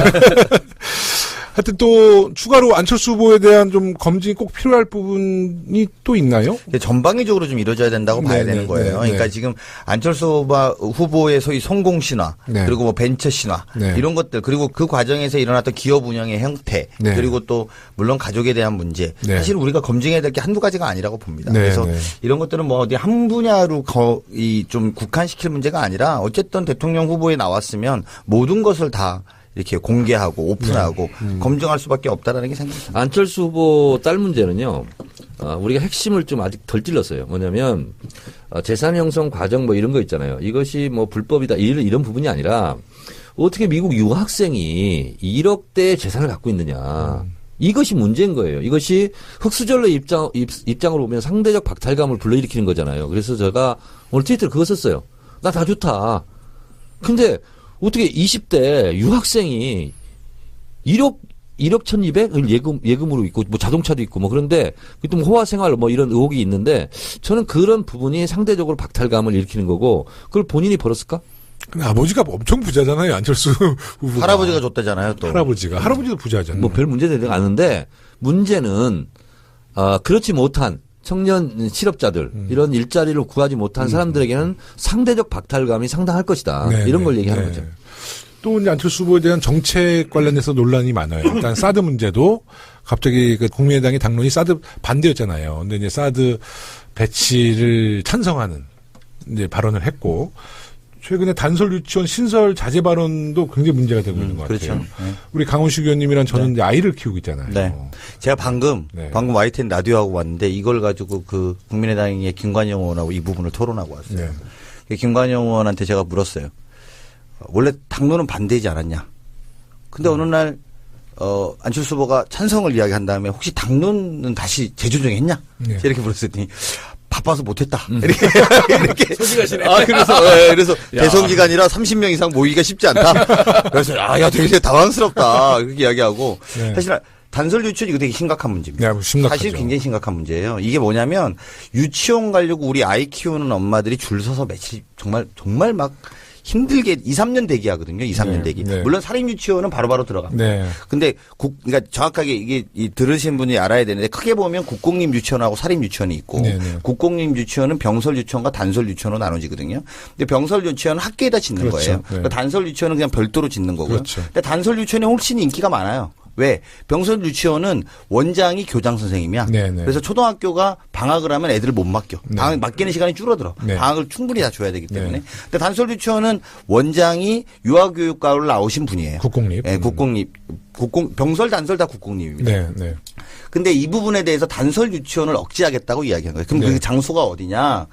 A: 하여튼 또 추가로 안철수 후보에 대한 좀 검증이 꼭 필요할 부분이 또 있나요?
C: 전방위적으로 좀 이루어져야 된다고 봐야
A: 네,
C: 되는
A: 네,
C: 거예요.
A: 네,
C: 그러니까
A: 네.
C: 지금 안철수 후보의 소위 성공 신화,
A: 네.
C: 그리고 뭐 벤처 신화
A: 네.
C: 이런 것들, 그리고 그 과정에서 일어났던 기업 운영의 형태,
A: 네.
C: 그리고 또 물론 가족에 대한 문제.
A: 네.
C: 사실 우리가 검증해야 될 게 한두 가지가 아니라고 봅니다.
A: 네,
C: 그래서
A: 네.
C: 이런 것들은 뭐 어디 한 분야로 좀 국한시킬 문제가 아니라 어쨌든 대통령 후보에 나왔으면 모든 것을 다 이렇게 공개하고 오픈하고 검증할 수밖에 없다라는 게 생각합니다.
D: 안철수 후보 딸 문제는요. 우리가 핵심을 좀 아직 덜 찔렀어요. 뭐냐면 재산 형성 과정 뭐 이런 거 있잖아요. 이것이 뭐 불법이다 이런 부분이 아니라 어떻게 미국 유학생이 1억대의 재산을 갖고 있느냐. 이것이 문제인 거예요. 이것이 흑수저로의 입장으로 보면 상대적 박탈감을 불러일으키는 거잖아요. 그래서 제가 오늘 트위터에 그거 썼어요. 나 다 좋다. 근데 어떻게 20대 유학생이 1억 1,200을 예금으로 있고, 뭐 자동차도 있고, 뭐 그런데, 또 뭐 호화생활 뭐 이런 의혹이 있는데, 저는 그런 부분이 상대적으로 박탈감을 일으키는 거고, 그걸 본인이 벌었을까?
A: 근데 아버지가 엄청 부자잖아요, 안철수 후보.
C: 할아버지가 줬다잖아요, 또.
A: 할아버지도 부자잖아요.
D: 뭐 별 문제 되지 않은데, 문제는, 그렇지 못한 청년 실업자들, 이런 일자리를 구하지 못한 사람들에게는 상대적 박탈감이 상당할 것이다.
A: 네,
D: 이런 걸
A: 네,
D: 얘기하는
A: 네.
D: 거죠.
A: 또 이제 안철수 후보에 대한 정책 관련해서 논란이 많아요. 일단 사드 문제도 갑자기 그 국민의당의 당론이 사드 반대였잖아요. 근데 이제 사드 배치를 찬성하는 이제 발언을 했고, 최근에 단설 유치원 신설 자제 발언도 굉장히 문제가 되고 있는 것 같아요.
C: 그렇죠. 네.
A: 우리 강훈식 의원님이랑 저는 이제 아이를 키우고 있잖아요.
C: 네. 제가 방금 YTN 라디오하고 왔는데 이걸 가지고 그 국민의당의 김관영 의원하고 이 부분을 토론하고 왔어요.
A: 네.
C: 김관영 의원한테 제가 물었어요. 원래 당론은 반대이지 않았냐. 근데 어느 날, 안철수 후보가 찬성을 이야기한 다음에 혹시 당론은 다시 재조정했냐?
A: 네.
C: 이렇게 물었더니 바빠서 못했다. 이렇게.
B: 솔직하시네.
C: 그래서 대선 기간이라 30명 이상 모이기가 쉽지 않다. 그래서 되게 당황스럽다. 그렇게 이야기하고.
A: 네.
C: 사실 단설 유치원이 이거 되게 심각한 문제입니다.
A: 네, 심각하죠.
C: 사실 굉장히 심각한 문제예요. 이게 뭐냐면 유치원 가려고 우리 아이 키우는 엄마들이 줄 서서 며칠 정말 막 힘들게 2, 3년 대기하거든요. 2, 3년
A: 네,
C: 대기.
A: 네.
C: 물론 사립 유치원은 바로바로 들어갑니다.
A: 네.
C: 근데 그러니까 정확하게 이게 들으신 분이 알아야 되는데 크게 보면 국공립 유치원하고 사립 유치원이 있고
A: 네, 네.
C: 국공립 유치원은 병설 유치원과 단설 유치원으로 나눠지거든요. 근데 병설 유치원은 학교에다 짓는
A: 그렇죠.
C: 거예요.
A: 네.
C: 그러니까 단설 유치원은 그냥 별도로 짓는 거고요.
A: 그렇죠.
C: 근데 단설 유치원이 훨씬 인기가 많아요. 왜? 병설 유치원은 원장이 교장 선생님이야.
A: 네, 네.
C: 그래서 초등학교가 방학을 하면 애들을 못 맡겨.
A: 네.
C: 방학 맡기는 시간이 줄어들어.
A: 네.
C: 방학을 충분히 다 줘야 되기 때문에.
A: 네.
C: 근데 단설 유치원은 원장이 유아교육과를 나오신 분이에요.
A: 국공립.
C: 네, 병설, 단설 다 국공립입니다.
A: 네, 네.
C: 근데 이 부분에 대해서 단설 유치원을 억제하겠다고 이야기한 거예요. 그럼
A: 네.
C: 그 장소가 어디냐?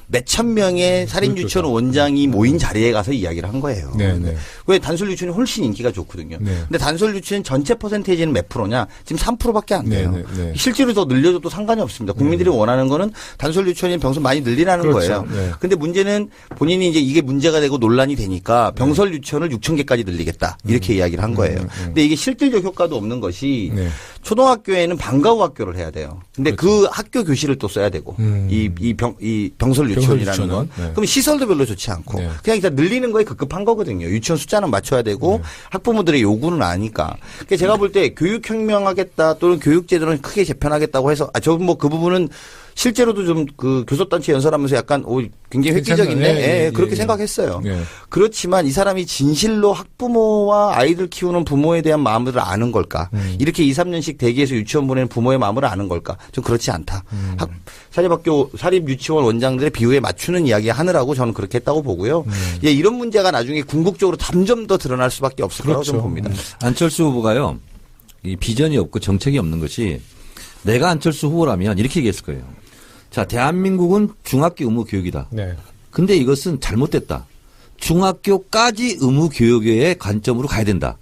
C: 몇천 명의 사립 유치원 원장이 모인 자리에 가서 이야기를 한 거예요.
A: 네, 네.
C: 왜 단설 유치원이 훨씬 인기가 좋거든요.
A: 네.
C: 근데 단설 유치원 전체 퍼센테이지는 몇 프로냐? 지금 3%밖에 안 돼요.
A: 네, 네, 네.
C: 실제로 더 늘려줘도 상관이 없습니다. 국민들이 원하는 거는 단설 유치원이 병설 많이 늘리라는
A: 그렇죠.
C: 거예요.
A: 네.
C: 근데 문제는 본인이 이제 이게 문제가 되고 논란이 되니까 병설 유치원을 6,000개까지 늘리겠다. 이렇게 이야기를 한 거예요. 근데 이게 실질적 효과도 없는 것이
A: 네.
C: 초등학교에는 방과 후 학교를 해야 돼요. 근데 그 학교 교실을 또 써야 되고 이 병설 유치원이라는
A: 유치원은?
C: 건
A: 네.
C: 그럼 시설도 별로 좋지 않고
A: 네.
C: 그냥 일단 늘리는 거에 급급한 거거든요. 유치원 숫자는 맞춰야 되고 학부모들의 요구는 아니까. 그러니까 제가 볼 때 교육혁명하겠다 또는 교육제도는 크게 재편하겠다고 해서 저는 뭐 그 부분은 실제로도 좀 그 교섭단체 연설하면서 약간 굉장히 획기적인데
A: 괜찮네.
C: 그렇게
A: 예.
C: 생각했어요.
A: 네.
C: 그렇지만 이 사람이 진실로 학부모와 아이들 키우는 부모에 대한 마음을 아는 걸까? 이렇게 2, 3년씩 대기해서 유치원 보내는 부모의 마음을 아는 걸까? 좀 그렇지 않다. 사립 유치원 원장들의 비유에 맞추는 이야기 하느라고 저는 그렇게 했다고 보고요. 예, 이런 문제가 나중에 궁극적으로 점점 더 드러날 수밖에 없을 거라고
A: 그렇죠.
C: 저는 봅니다.
D: 안철수 후보가요, 이 비전이 없고 정책이 없는 것이 내가 안철수 후보라면 이렇게 얘기했을 거예요. 자, 대한민국은 중학교 의무 교육이다.
A: 네.
D: 근데 이것은 잘못됐다. 중학교까지 의무 교육의 관점으로 가야 된다.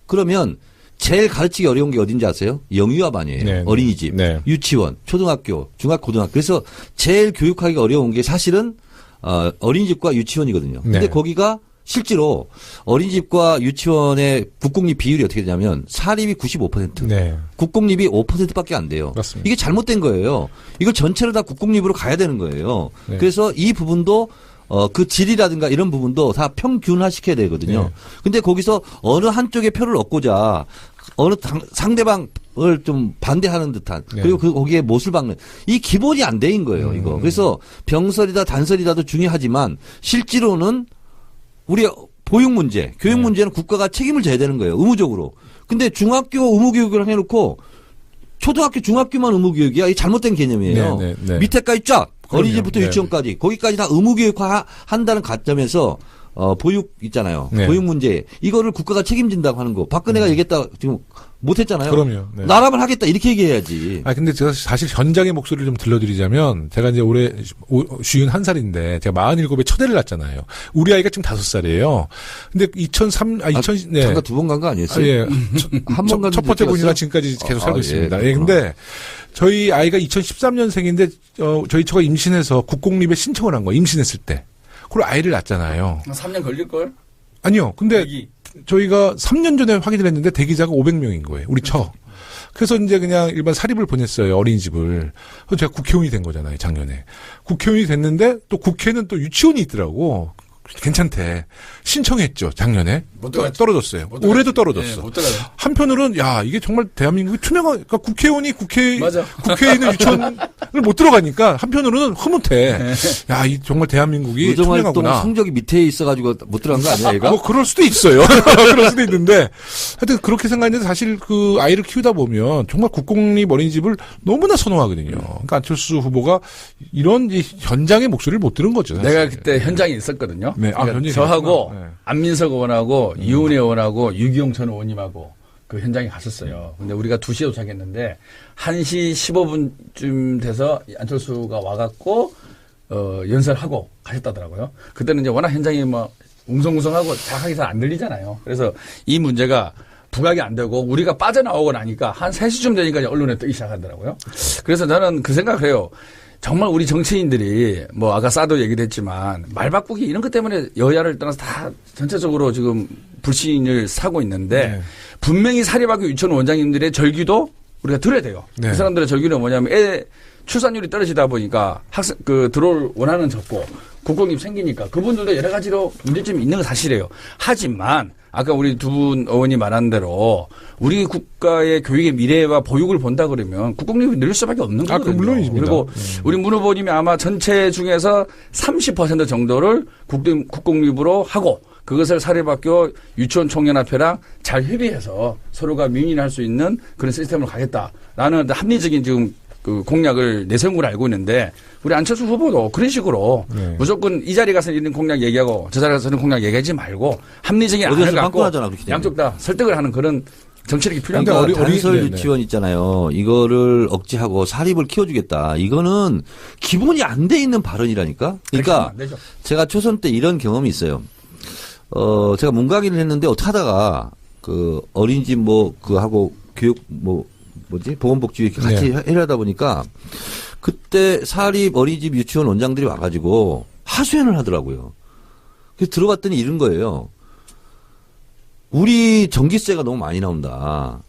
D: 그러면 제일 가르치기 어려운 게 어딘지 아세요? 영유아반이에요.
A: 네.
D: 어린이집,
A: 네.
D: 유치원, 초등학교, 중학고등학교. 그래서 제일 교육하기 어려운 게 사실은 어린이집과 유치원이거든요. 근데
A: 네.
D: 거기가 실제로 어린이집과 유치원의 국공립 비율이 어떻게 되냐면 사립이 95%,
A: 네.
D: 국공립이 5%밖에 안 돼요.
A: 맞습니다.
D: 이게 잘못된 거예요. 이걸 전체를 다 국공립으로 가야 되는 거예요.
A: 네.
D: 그래서 이 부분도 그 질이라든가 이런 부분도 다 평균화 시켜야 되거든요.
A: 네.
D: 근데 거기서 어느 한쪽에 표를 얻고자 상대방을 좀 반대하는 듯한
A: 네.
D: 그리고 거기에 못을 박는 이 기본이 안 돼인 거예요. 이거. 그래서 병설이다 단설이다도 중요하지만 실제로는 우리 보육 문제, 교육 문제는 국가가 책임을 져야 되는 거예요. 의무적으로. 근데 중학교 의무교육을 해놓고 초등학교 중학교만 의무교육이야. 이 잘못된 개념이에요. 밑에까지 쫙 어린이집부터 유치원까지 거기까지 다 의무교육화 한다는 관점에서 보육 있잖아요. 보육 문제 이거를 국가가 책임진다고 하는 거. 박근혜가 얘기했다 지금 못했잖아요.
A: 그럼요.
D: 나라만 하겠다 이렇게 얘기해야지.
A: 근데 제가 사실 현장의 목소리를 좀 들려드리자면 제가 이제 올해 51살인데 제가 47에 첫애를 낳았잖아요. 우리 아이가 지금 5살이에요. 근데 2003, 네.
D: 잠깐 두 번 간 거 아니었어요?
A: 예.
D: 한 번 간
A: 첫 번째 분이나 지금까지 계속 살고 있습니다. 예. 근데 저희 아이가 2013년생인데 저희 처가 임신해서 국공립에 신청을 한 거예요. 임신했을 때. 그리고 아이를 낳았잖아요.
B: 3년 걸릴걸?
A: 아니요. 근데 저희가 3년 전에 확인을 했는데 대기자가 500명인 거예요. 우리 처. 그래서 이제 그냥 일반 사립을 보냈어요. 어린이집을. 그래서 제가 국회의원이 된 거잖아요. 작년에. 국회의원이 됐는데 또 국회는 또 유치원이 있더라고. 괜찮대. 신청했죠. 작년에. 떨어졌어요. 올해도 떨어졌어.
B: 못 들어가요.
A: 한편으로는 야 이게 정말 대한민국이 투명한 그러니까 국회의원이
B: 맞아.
A: 국회에 있는 유치원을 못 들어가니까 한편으로는 흐뭇해. 야 이 정말 대한민국이
D: 의정활동
A: 투명하구나.
D: 성적이 밑에 있어가지고 못 들어간 거 아니야 얘가?
A: 뭐 그럴 수도 있어요. 그럴 수도 있는데 하여튼 그렇게 생각했는데 사실 그 아이를 키우다 보면 정말 국공립 어린이집을 너무나 선호하거든요. 그러니까 안철수 후보가 이런 이 현장의 목소리를 못 들은 거죠. 사실.
B: 내가 그때 현장에 있었거든요.
A: 네.
B: 그러니까
A: 현장에
B: 저하고
A: 있었구나. 네.
B: 안민석 의원하고 이훈혜 의원하고 유기용 전 의원님하고 그 현장에 갔었어요. 근데 우리가 2시에 도착했는데 1시 15분쯤 돼서 안철수가 와갖고 연설하고 가셨다더라고요. 그때는 이제 워낙 현장이 뭐 웅성웅성하고 정확하게 잘 안 들리잖아요. 그래서 이 문제가 부각이 안 되고 우리가 빠져나오고 나니까 한 3시쯤 되니까 이제 언론에 뜨기 시작하더라고요. 그래서 저는 그 생각을 해요. 정말 우리 정치인들이 뭐 아까 싸도 얘기를 했지만 말 바꾸기 이런 것 때문에 여야를 떠나서 다 전체적으로 지금 불신을 사고 있는데 분명히 사립학교 유치원 원장님들의 절규도 우리가 들어야 돼요.
A: 네.
B: 그 사람들의 절규는 뭐냐면 애 출산율이 떨어지다 보니까 학생 들어올 원하는 적고 국공립 생기니까 그분들도 여러 가지로 문제점이 있는 건 사실이에요. 하지만 아까 우리 두 분 의원이 말한 대로 우리 국가의 교육의 미래와 보육을 본다 그러면 국공립이 늘 수밖에 없는 거거든요.
A: 물론입니다.
B: 그리고 우리 문 후보님이 아마 전체 중에서 30% 정도를 국공립으로 하고 그것을 사립학교 유치원 총연합회랑 잘 협의해서 서로가 윈윈할 수 있는 그런 시스템으로 가겠다라는 합리적인 지금 그 공약을 내세운 걸 알고 있는데 우리 안철수 후보도 그런 식으로 무조건 이 자리 가서 이런 공약 얘기하고 저 자리 가서는 공약 얘기하지 말고 합리적인 안을 갖고 양쪽 다 설득을 하는 그런 정치력이 필요한 거
D: 그러니까 단설 유치원 있잖아요. 이거를 억제하고 사립을 키워주겠다. 이거는 기본이 안 돼 있는 발언이라니까. 그러니까 제가 초선 때 이런 경험이 있어요. 제가 문강의를 했는데 어떻게 하다가 그 어린이집 그 하고 교육 보건복지 이렇게 같이 하려다 보니까 그때 사립 어린이집 유치원 원장들이 와가지고 하소연을 하더라고요. 그래서 들어봤더니 이런 거예요. 우리 전기세가 너무 많이 나온다.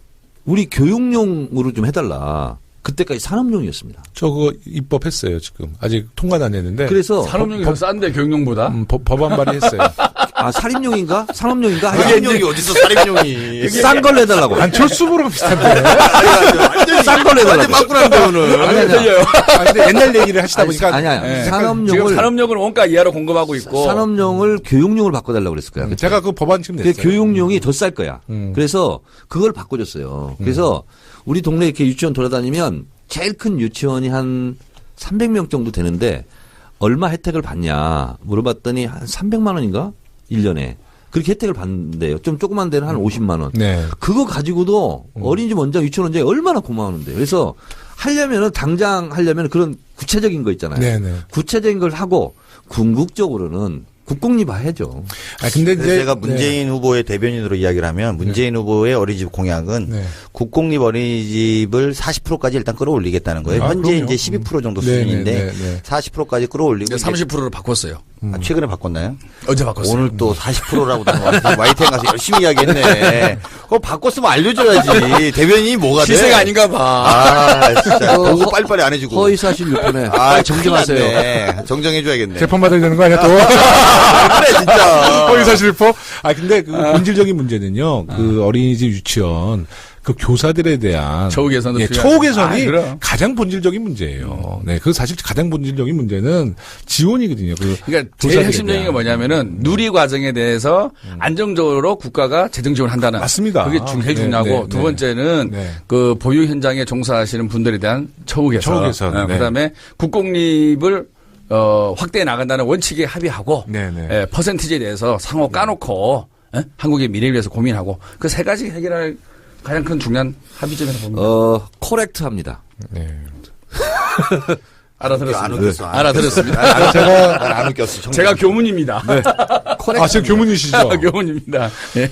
D: 우리 교육용으로 좀 해달라. 그때까지 산업용이었습니다.
A: 저거 입법했어요 지금. 아직 통과는 안 했는데.
D: 그래서
B: 산업용이 더 싼데 교육용보다.
A: 법안 발의했어요.
D: 아 산림용인가? 산업용인가?
C: 산림용이 어디서 산림용이?
D: 싼 걸 내달라고.
A: 안철수 후보랑 비슷한데.
D: 싼 걸 내달라고.
C: 바꾸란데 오늘.
A: 근데 옛날 얘기를 하시다 보니까.
D: 아니야.
B: 지금 산업용을 원가 이하로 공급하고 있고.
D: 산업용을 교육용을 바꿔달라고 그랬을 거야. 그때.
A: 제가 그 법안 지금 냈어요.
D: 교육용이 더 쌀 거야. 그래서 그걸 바꿔줬어요. 그래서 우리 동네 이렇게 유치원 돌아다니면 제일 큰 유치원이 한 300명 정도 되는데 얼마 혜택을 받냐 물어봤더니 한 300만 원인가? 1년에. 그렇게 혜택을 받는데요. 좀 조그만 데는 한 50만 원.
A: 네.
D: 그거 가지고도 어린이집 원장, 유치원 원장이 얼마나 고마웠는데. 그래서 당장 하려면 그런 구체적인 거 있잖아요.
A: 네네.
D: 구체적인 걸 하고 궁극적으로는 국공립화 해야죠.
A: 근데 이제
C: 제가 문재인 후보의 대변인으로 이야기를 하면 문재인 후보의 어린이집 공약은 국공립 어린이집을 40%까지 일단 끌어올리겠다는 거예요. 현재
A: 그럼요.
C: 이제 12% 정도 수준인데 40%까지 끌어올리고
B: 30%를 바꿨어요.
C: 최근에 바꿨나요?
B: 어제 바꿨어요.
C: 오늘 또 40%라고 YTN 가서 열심히 이야기했네. 그거 바꿨으면 알려줘야지. 대변인이 뭐가 돼?
B: 기세가 아닌가 봐.
C: 아, 진짜. 보고 빨리빨리 안 해주고.
D: 허위사실 유포네.
C: 아,
D: 정정하세요.
C: 정정해줘야겠네.
A: 재판 받아야 되는 거 아니야 또?
C: 그래 진짜.
A: 거기서 슬퍼? 근데 그 본질적인 문제는요. 그 어린이집 유치원 그 교사들에 대한
B: 처우 개선도
A: 처우 개선이
B: 그럼.
A: 가장 본질적인 문제예요. 네, 그 사실 가장 본질적인 문제는 지원이거든요.
B: 그러니까 제일 핵심적인 게 뭐냐면은 누리 과정에 대해서 안정적으로 국가가 재정 지원한다는.
A: 맞습니다.
B: 그게 제일 중요하고
A: 네, 네,
B: 두
A: 네.
B: 번째는
A: 네.
B: 그 보육 현장에 종사하시는 분들에 대한 처우 개선.
A: 처우 개선. 네.
B: 그다음에 국공립을 확대해 나간다는 원칙에 합의하고
A: 네, 네.
B: 예, 퍼센티지에 대해서 상호 까놓고 한국의 미래를 위해서 고민하고 그 세 가지 해결할 가장 큰 중요한 합의점이라고 봅니다.
D: 코렉트합니다.
A: 네.
B: 알아들었습니다.
C: 안 웃겼어.
B: 알아들었습니다.
C: 제가 안 웃겼어.
B: 제가 교문입니다.
A: 지금 교문이시죠?
B: 교문입니다. 예.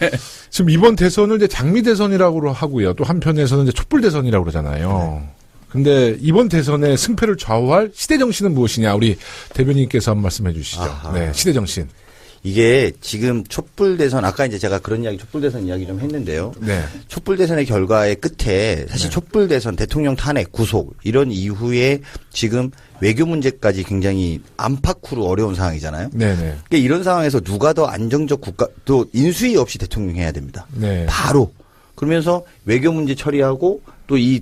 A: 지금 이번 대선을 이제 장미 대선이라고 하고요. 또 한편에서는 이제 촛불 대선이라고 그러잖아요. 근데 이번 대선의 승패를 좌우할 시대 정신은 무엇이냐? 우리 대변인께서 한 말씀해 주시죠.
C: 아하.
A: 네, 시대 정신.
C: 이게 지금 촛불 대선 아까 이제 제가 그런 이야기 촛불 대선 이야기 좀 했는데요.
A: 네.
C: 촛불 대선의 결과의 끝에 사실 촛불 대선 대통령 탄핵 구속 이런 이후에 지금 외교 문제까지 굉장히 안팎으로 어려운 상황이잖아요.
A: 네, 네.
C: 그러니까 이런 상황에서 누가 더 안정적 국가 또 인수위 없이 대통령 해야 됩니다.
A: 네.
C: 바로 그러면서 외교 문제 처리하고 또 이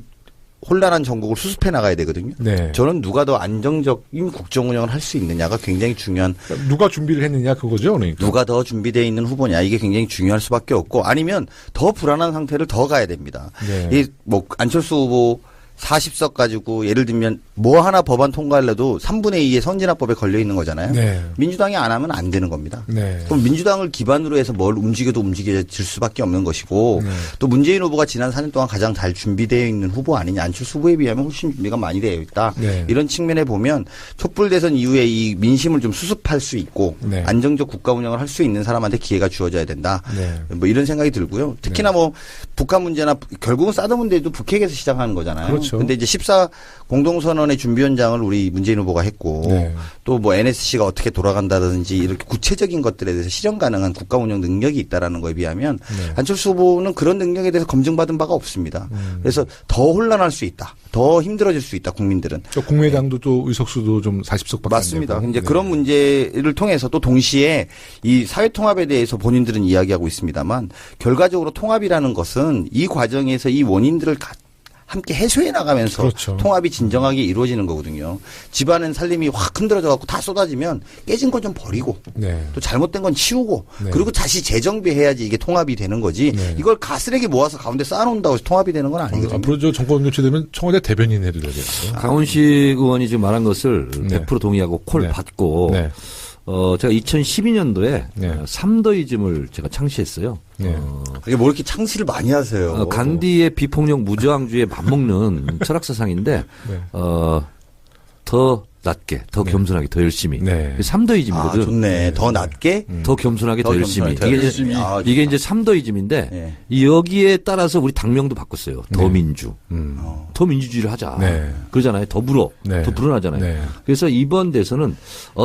C: 혼란한 전국을 수습해 나가야 되거든요.
A: 네.
C: 저는 누가 더 안정적인 국정 운영을 할 수 있느냐가 굉장히 중요한
A: 누가 준비를 했느냐 그거죠, 그러니까.
C: 누가 더 준비되어 있는 후보냐 이게 굉장히 중요할 수밖에 없고 아니면 더 불안한 상태를 더 가야 됩니다.
A: 네.
C: 이 뭐 안철수 후보 40석 가지고 예를 들면 뭐 하나 법안 통과하려도 3분의 2의 선진화법에 걸려 있는 거잖아요.
A: 네.
C: 민주당이 안 하면 안 되는 겁니다.
A: 네.
C: 그럼 민주당을 기반으로 해서 뭘 움직여도 움직여질 수밖에 없는 것이고
A: 네.
C: 또 문재인 후보가 지난 4년 동안 가장 잘 준비되어 있는 후보 아니냐. 안철수 후보에 비하면 훨씬 준비가 많이 되어 있다.
A: 네.
C: 이런 측면에 보면 촛불 대선 이후에 이 민심을 좀 수습할 수 있고
A: 네.
C: 안정적 국가 운영을 할 수 있는 사람한테 기회가 주어져야 된다.
A: 네.
C: 뭐 이런 생각이 들고요. 특히나 뭐 북한 문제나 결국은 사드 문제도 북핵에서 시작하는 거잖아요.
A: 그렇죠.
C: 근데 이제 14 공동선언의 준비위원장을 우리 문재인 후보가 했고
A: 네.
C: 또 뭐 NSC가 어떻게 돌아간다든지 이렇게 구체적인 것들에 대해서 실현 가능한 국가 운영 능력이 있다라는 거에 비하면
A: 네.
C: 안철수 후보는 그런 능력에 대해서 검증받은 바가 없습니다. 그래서 더 혼란할 수 있다. 더 힘들어질 수 있다. 국민들은.
A: 또 국민의당도 또 의석수도 좀 40석밖에
C: 맞습니다.
A: 안 되고.
C: 이제
A: 네.
C: 그런 문제를 통해서 또 동시에 이 사회 통합에 대해서 본인들은 이야기하고 있습니다만 결과적으로 통합이라는 것은 이 과정에서 이 원인들을 함께 해소해 나가면서
A: 그렇죠.
C: 통합이 진정하게 이루어지는 거거든요. 집안은 살림이 확 흔들어져 갖고 다 쏟아지면 깨진 건 좀 버리고
A: 네.
C: 또 잘못된 건 치우고
A: 네.
C: 그리고 다시 재정비해야지 이게 통합이 되는 거지.
A: 네.
C: 이걸 가스레기 모아서 가운데 쌓아놓는다고 해서 통합이 되는 건 아니거든요.
A: 앞으로 저 정권 교체되면 청와대 대변인 해도 되겠어요.
D: 강훈식 의원이 지금 말한 것을
A: 네.
D: 100% 동의하고 콜
A: 네.
D: 받고
A: 네.
D: 제가 2012년도에
A: 네.
D: 삼더이즘을 제가 창시했어요.
A: 네.
C: 이게 뭐 이렇게 창시를 많이 하세요.
D: 간디의 비폭력 무저항주의에 맞먹는 철학사상인데
A: 네.
D: 더 낮게, 더 겸손하게, 더 열심히.
A: 네.
D: 그게 삼더이즘이거든.
C: 아, 좋네. 더 낮게.
D: 더 겸손하게, 더 열심히.
C: 겸손하게, 더 열심히.
D: 이게 이제 삼더이즘인데
C: 네.
D: 여기에 따라서 우리 당명도 바꿨어요. 더 민주. 더 민주주의를 하자.
A: 네.
D: 그러잖아요. 더 불어.
A: 네.
D: 더 불어나잖아요.
A: 네.
D: 그래서 이번 대선은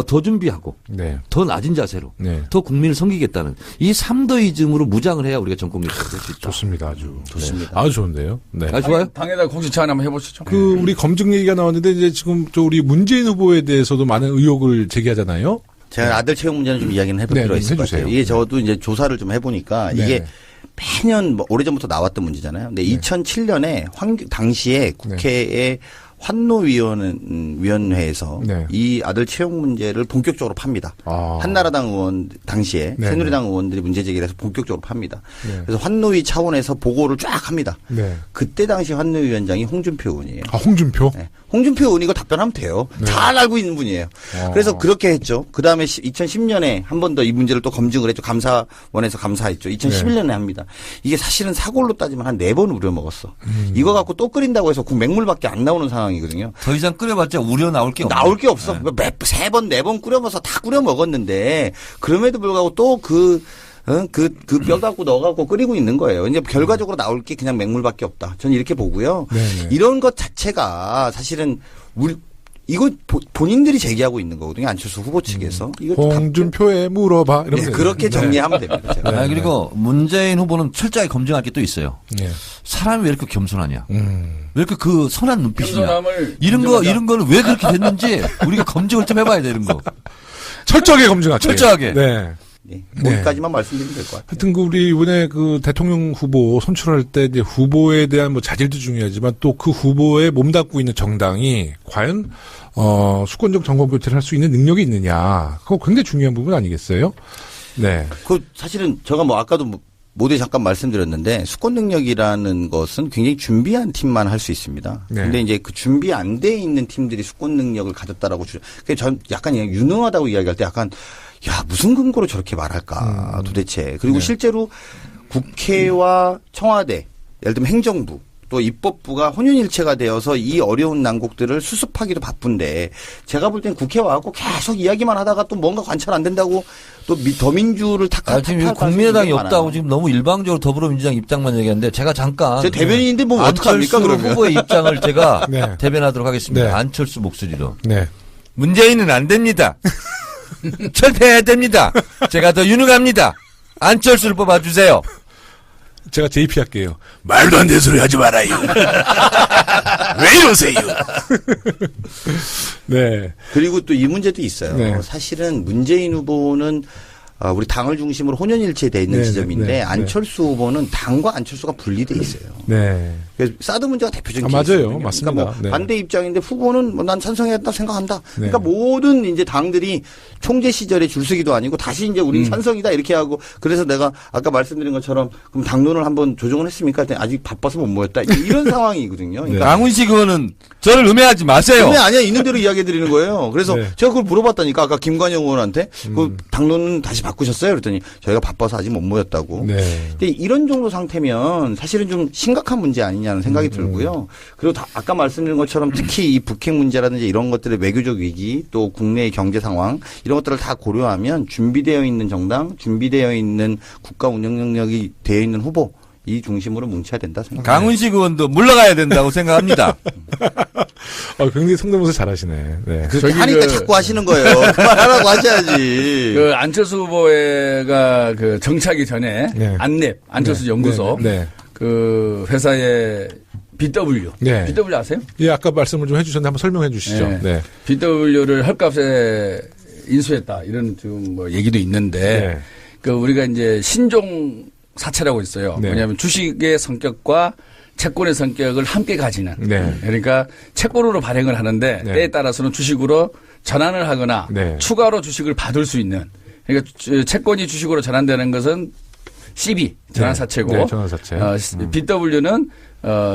D: 더 준비하고
A: 네.
D: 더 낮은 자세로
A: 네.
D: 더 국민을 섬기겠다는 이 삼더이즘으로 무장을 해야 우리가 정권 교체를 할 수 있다.
A: 좋습니다. 아주.
C: 좋습니다.
A: 네. 아주 좋은데요. 네.
D: 아, 좋아요?
B: 당에다 공식 제안 한번 해보시죠.
A: 그 우리 검증 얘기가 나왔는데 이제 지금 또 우리 문재인 후보에 대해서도 많은 의혹을 제기하잖아요.
C: 제가 아들 채용 문제는 좀 이야기는 해볼
A: 네,
C: 필요가
A: 네,
C: 있을 것
A: 해주세요.
C: 같아요. 이게 저도 이제 조사를 좀 해보니까
A: 네.
C: 이게 매년 뭐 오래전부터 나왔던 문제잖아요. 근데 2007년에 당시에 국회에 환노위원회에서
A: 네.
C: 이 아들 채용 문제를 본격적으로 팝니다.
A: 아.
C: 한나라당 의원 당시에
A: 네,
C: 새누리당 의원들이 문제 제기를 해서 본격적으로 팝니다.
A: 네.
C: 그래서 환노위 차원에서 보고를 쫙 합니다.
A: 네.
C: 그때 당시 환노위원장이 홍준표 의원이에요.
A: 아, 홍준표?
C: 네. 홍준표 의원 이거 답변하면 돼요.
A: 네.
C: 잘 알고 있는 분이에요. 그래서 그렇게 했죠. 그 다음에 2010년에 한 번 더 이 문제를 또 검증을 했죠. 감사원에서 감사했죠. 2011년에 합니다. 이게 사실은 사골로 따지면 한 4번 우려먹었어. 이거 갖고 또 끓인다고 해서 그 맹물밖에 안 나오는 상황이거든요.
D: 더 이상 끓여봤자 우려 나올 게 없네.
C: 나올 게 없어. 3번, 4번 끓여먹어서 다 끓여 먹었는데 그럼에도 불구하고 또 그 뼈 갖고 넣어갖고 끓이고 있는 거예요. 이제 결과적으로 나올 게 그냥 맹물밖에 없다. 저는 이렇게 보고요.
A: 네네.
C: 이런 것 자체가 사실은 이거 본인들이 제기하고 있는 거거든요. 안철수 후보 측에서. 이거
A: 홍준표에 물어봐. 이러면
C: 네, 그렇게
A: 되죠.
C: 정리하면 됩니다. 제가.
D: 아, 그리고 문재인 후보는 철저하게 검증할 게 또 있어요.
A: 네.
D: 사람이 왜 이렇게 겸손하냐?
A: 네.
D: 왜 이렇게 그 선한 눈빛이냐?
B: 겸손함을
D: 이런
B: 인정하자.
D: 거는 왜 그렇게 됐는지 우리가 검증을 좀 해봐야 되는 거.
A: 철저하게 검증하죠.
D: 철저하게.
A: 네.
C: 네. 거기까지만 말씀드리면 될 것 같아요.
A: 하여튼 우리 이번에 그 대통령 후보 선출할 때 이제 후보에 대한 뭐 자질도 중요하지만 또 그 후보에 몸담고 있는 정당이 과연 수권적 정권 교체를 할 수 있는 능력이 있느냐. 그거 굉장히 중요한 부분 아니겠어요? 네.
C: 그 사실은 제가 뭐 아까도 모두에 잠깐 말씀드렸는데 수권 능력이라는 것은 굉장히 준비한 팀만 할 수 있습니다.
A: 네.
C: 근데 이제 그 준비 안 돼 있는 팀들이 수권 능력을 가졌다라고 전 약간 유능하다고 이야기할 때 약간 야, 무슨 근거로 저렇게 말할까 도대체. 그리고
A: 네.
C: 실제로 국회와 청와대, 예를 들면 행정부, 또 입법부가 혼연일체가 되어서 이 어려운 난국들을 수습하기도 바쁜데 제가 볼 땐 국회 와갖고 계속 이야기만 하다가 또 뭔가 관찰 안 된다고 또 더민주를
D: 지금 국민의당이 없다고 지금 너무 일방적으로 더불어민주당 입장만 얘기하는데 제가 잠깐.
C: 제 대변인인데 뭐 어떡합니까,
D: 안철수
C: 그러면?
D: 후보의 입장을 제가
A: 네.
D: 대변하도록 하겠습니다.
A: 네.
D: 안철수 목소리로.
A: 네.
D: 문재인은 안 됩니다. 철폐해야 됩니다. 제가 더 유능합니다. 안철수를 뽑아주세요.
A: 제가 JP 할게요. 말도 안 되는 소리 하지 말아요. 왜 이러세요? 네.
C: 그리고 또 이 문제도 있어요.
A: 네.
C: 사실은 문재인 후보는 우리 당을 중심으로 혼연일체되어 있는
A: 네,
C: 지점인데
A: 네, 네.
C: 안철수 후보는 당과 안철수가 분리돼 있어요.
A: 네.
C: 그래서 사드 문제가 대표적인
A: 맞아요.
C: 케이스거든요.
A: 맞습니다.
C: 그러니까 뭐
A: 네.
C: 반대 입장인데 후보는 뭐 난 찬성해야 한다 생각한다.
A: 네.
C: 그러니까 모든 이제 당들이 총재 시절에 줄서기도 아니고 다시 이제 우리 찬성이다 이렇게 하고 그래서 내가 아까 말씀드린 것처럼 그럼 당론을 한번 조정을 했습니까? 했더니 아직 바빠서 못 모였다. 이런 상황이거든요. 그러니까
D: 강훈식 의원은 저를 음해하지 마세요.
C: 근데 아니야 있는 대로 이야기해 드리는 거예요. 그래서
A: 네.
C: 제가 그걸 물어봤다니까 아까 김관영 의원한테 그 당론은 다시 바꾸셨어요? 그랬더니 저희가 바빠서 아직 못 모였다고.
A: 네.
C: 근데 이런 정도 상태면 사실은 좀 심각한 문제 아니냐는 생각이 들고요. 그리고 아까 말씀드린 것처럼 특히 이 북핵 문제라든지 이런 것들의 외교적 위기 또 국내의 경제 상황 이런 것들을 다 고려하면 준비되어 있는 정당, 준비되어 있는 국가 운영 능력이 되어 있는 후보 이 중심으로 뭉쳐야 된다 생각합니다.
D: 강훈식 의원도 물러가야 된다고 생각합니다.
A: 굉장히 성대모사 잘하시네. 네.
C: 그렇게 하니까 자꾸 하시는 거예요. 그만하라고 하셔야지.
B: 그 안철수 후보가 그 정치하기 전에
A: 네.
B: 안랩 안철수
A: 네.
B: 연구소
A: 네. 네.
B: 그 회사의 BW.
A: 네.
B: BW 아세요?
A: 예, 아까 말씀을 좀 해주셨는데 한번 설명해 주시죠.
B: 네.
A: 네.
B: BW를 헐값에 인수했다 이런 지금 뭐 얘기도 있는데
A: 네.
B: 그 우리가 이제 신종 사채라고 있어요.
A: 네.
B: 왜냐하면 주식의 성격과 채권의 성격을 함께 가지는.
A: 네.
B: 그러니까 채권으로 발행을 하는데
A: 네.
B: 때에 따라서는 주식으로 전환을 하거나
A: 네.
B: 추가로 주식을 받을 수 있는. 그러니까 채권이 주식으로 전환되는 것은 CB 전환사채고
A: 네, 전환사채.
B: BW는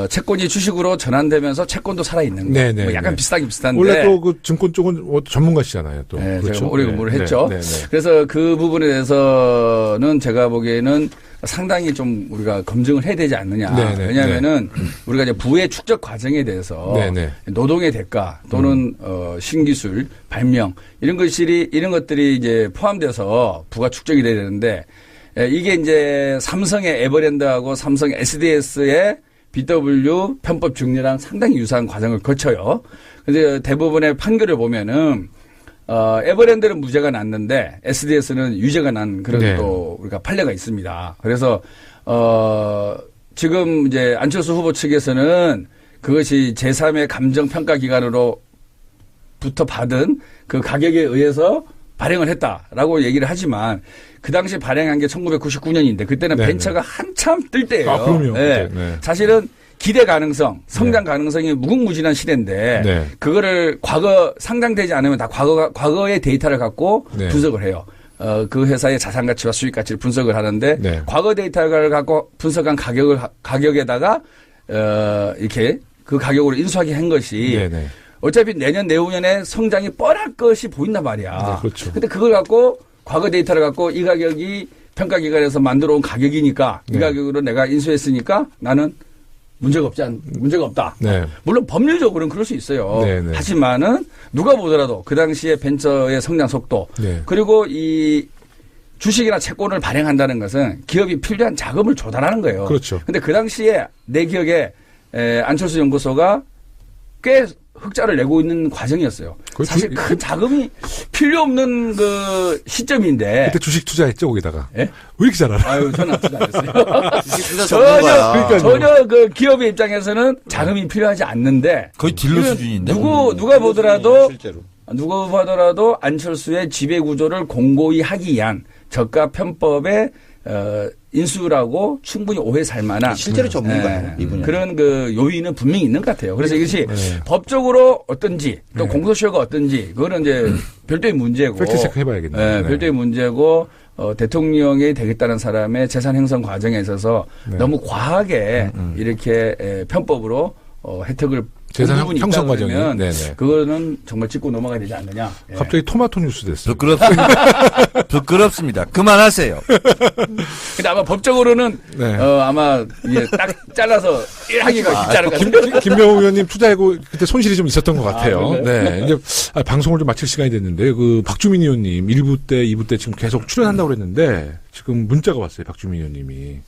B: 채권이 주식으로 전환되면서 채권도 살아있는 거.
A: 네, 네,
B: 뭐 약간
A: 네.
B: 비슷하긴 비슷한데.
A: 원래 또 그 증권 쪽은 전문가시잖아요. 또.
B: 네,
A: 그렇죠.
B: 제가 오래 근무를 했죠.
A: 네, 네, 네.
B: 그래서 그 부분에 대해서는 제가 보기에는 상당히 좀 우리가 검증을 해야 되지 않느냐.
A: 네, 네,
B: 왜냐하면은 우리가 이제 부의 축적 과정에 대해서
A: 네, 네.
B: 노동의 대가 또는 신기술 발명 이런 것들이 이제 포함돼서 부가 축적이 돼야 되는데 이게 이제 삼성의 에버랜드하고 삼성 SDS의 BW 편법 증리랑 상당히 유사한 과정을 거쳐요. 근데 대부분의 판결을 보면은 에버랜드는 무죄가 났는데 SDS는 유죄가 난 그런
A: 네.
B: 또 우리가 판례가 있습니다. 그래서 지금 이제 안철수 후보 측에서는 그것이 제3의 감정평가기관으로부터 받은 그 가격에 의해서 발행을 했다라고 얘기를 하지만 그 당시 발행한 게 1999년인데 그때는
A: 네,
B: 벤처가 한참 뜰 때예요.
A: 아, 그럼요.
B: 네.
A: 네.
B: 사실은 기대 가능성, 성장 가능성이 무궁무진한 시대인데
A: 네.
B: 그거를 상장되지 않으면 다 과거의 데이터를 갖고
A: 네.
B: 분석을 해요. 그 회사의 자산 가치와 수익 가치를 분석을 하는데
A: 네.
B: 과거 데이터를 갖고 분석한 가격에다가 이렇게 그 가격으로 인수하게 한 것이
A: 네, 네.
B: 어차피 내년 내후년에 성장이 뻔할 것이 보인단 말이야.
A: 네, 그렇죠.
B: 근데 그걸 갖고 과거 데이터를 갖고 이 가격이 평가기관에서 만들어 온 가격이니까 이
A: 네.
B: 가격으로 내가 인수했으니까 나는 문제가 없다.
A: 네.
B: 물론 법률적으로는 그럴 수 있어요.
A: 네, 네.
B: 하지만은 누가 보더라도 그 당시에 벤처의 성장 속도
A: 네.
B: 그리고 이 주식이나 채권을 발행한다는 것은 기업이 필요한 자금을 조달하는 거예요.
A: 그렇죠.
B: 근데 그 당시에 내 기억에 안철수 연구소가 꽤 흑자를 내고 있는 과정이었어요. 사실 큰 자금이 필요 없는 그 시점인데.
A: 그때 주식 투자했죠, 거기다가.
B: 예?
A: 왜 이렇게 잘 알아?
B: 아유, 저는 투자 안 했어요.
C: 진짜 전문가야.
B: 전혀 그 기업의 입장에서는 자금이 필요하지 않는데.
D: 거의 딜러 수준인데.
B: 누가 보더라도
C: 실제로.
B: 누구 하더라도 안철수의 지배 구조를 공고히 하기 위한 저가 편법의 인수라고 충분히 오해 살 만한
C: 실제로 전문가예요. 이분은.
B: 그런 그 요인은 분명히 있는 것 같아요. 그래서 이것이 법적으로 어떤지 또 공소시효가 어떤지 그거는 이제 별도의 문제고
A: 팩트 체크 해봐야겠네요.
B: 별도의 문제고 대통령이 되겠다는 사람의 재산 형성 과정에 있어서 너무 과하게 이렇게 편법으로 혜택을
A: 재산
B: 부분이
A: 형성
B: 있다
A: 과정이.
B: 그러면
A: 네네.
B: 그거는 정말 짚고 넘어가야 되지 않느냐. 예.
A: 갑자기 토마토 뉴스 됐어요.
D: 부끄럽습니다. 부끄럽습니다. 그만하세요.
B: 근데 아마 법적으로는
A: 네.
B: 아마 이게 딱 잘라서 1하기가 쉽지 않을 것 같아요.
A: 김명우 의원님 투자해고 그때 손실이 좀 있었던 것 같아요.
B: 그런가요?
A: 네. 이제 방송을 좀 마칠 시간이 됐는데 그 박주민 의원님 1부 때, 2부 때 지금 계속 출연한다고 그랬는데 지금 문자가 왔어요. 박주민 의원님이.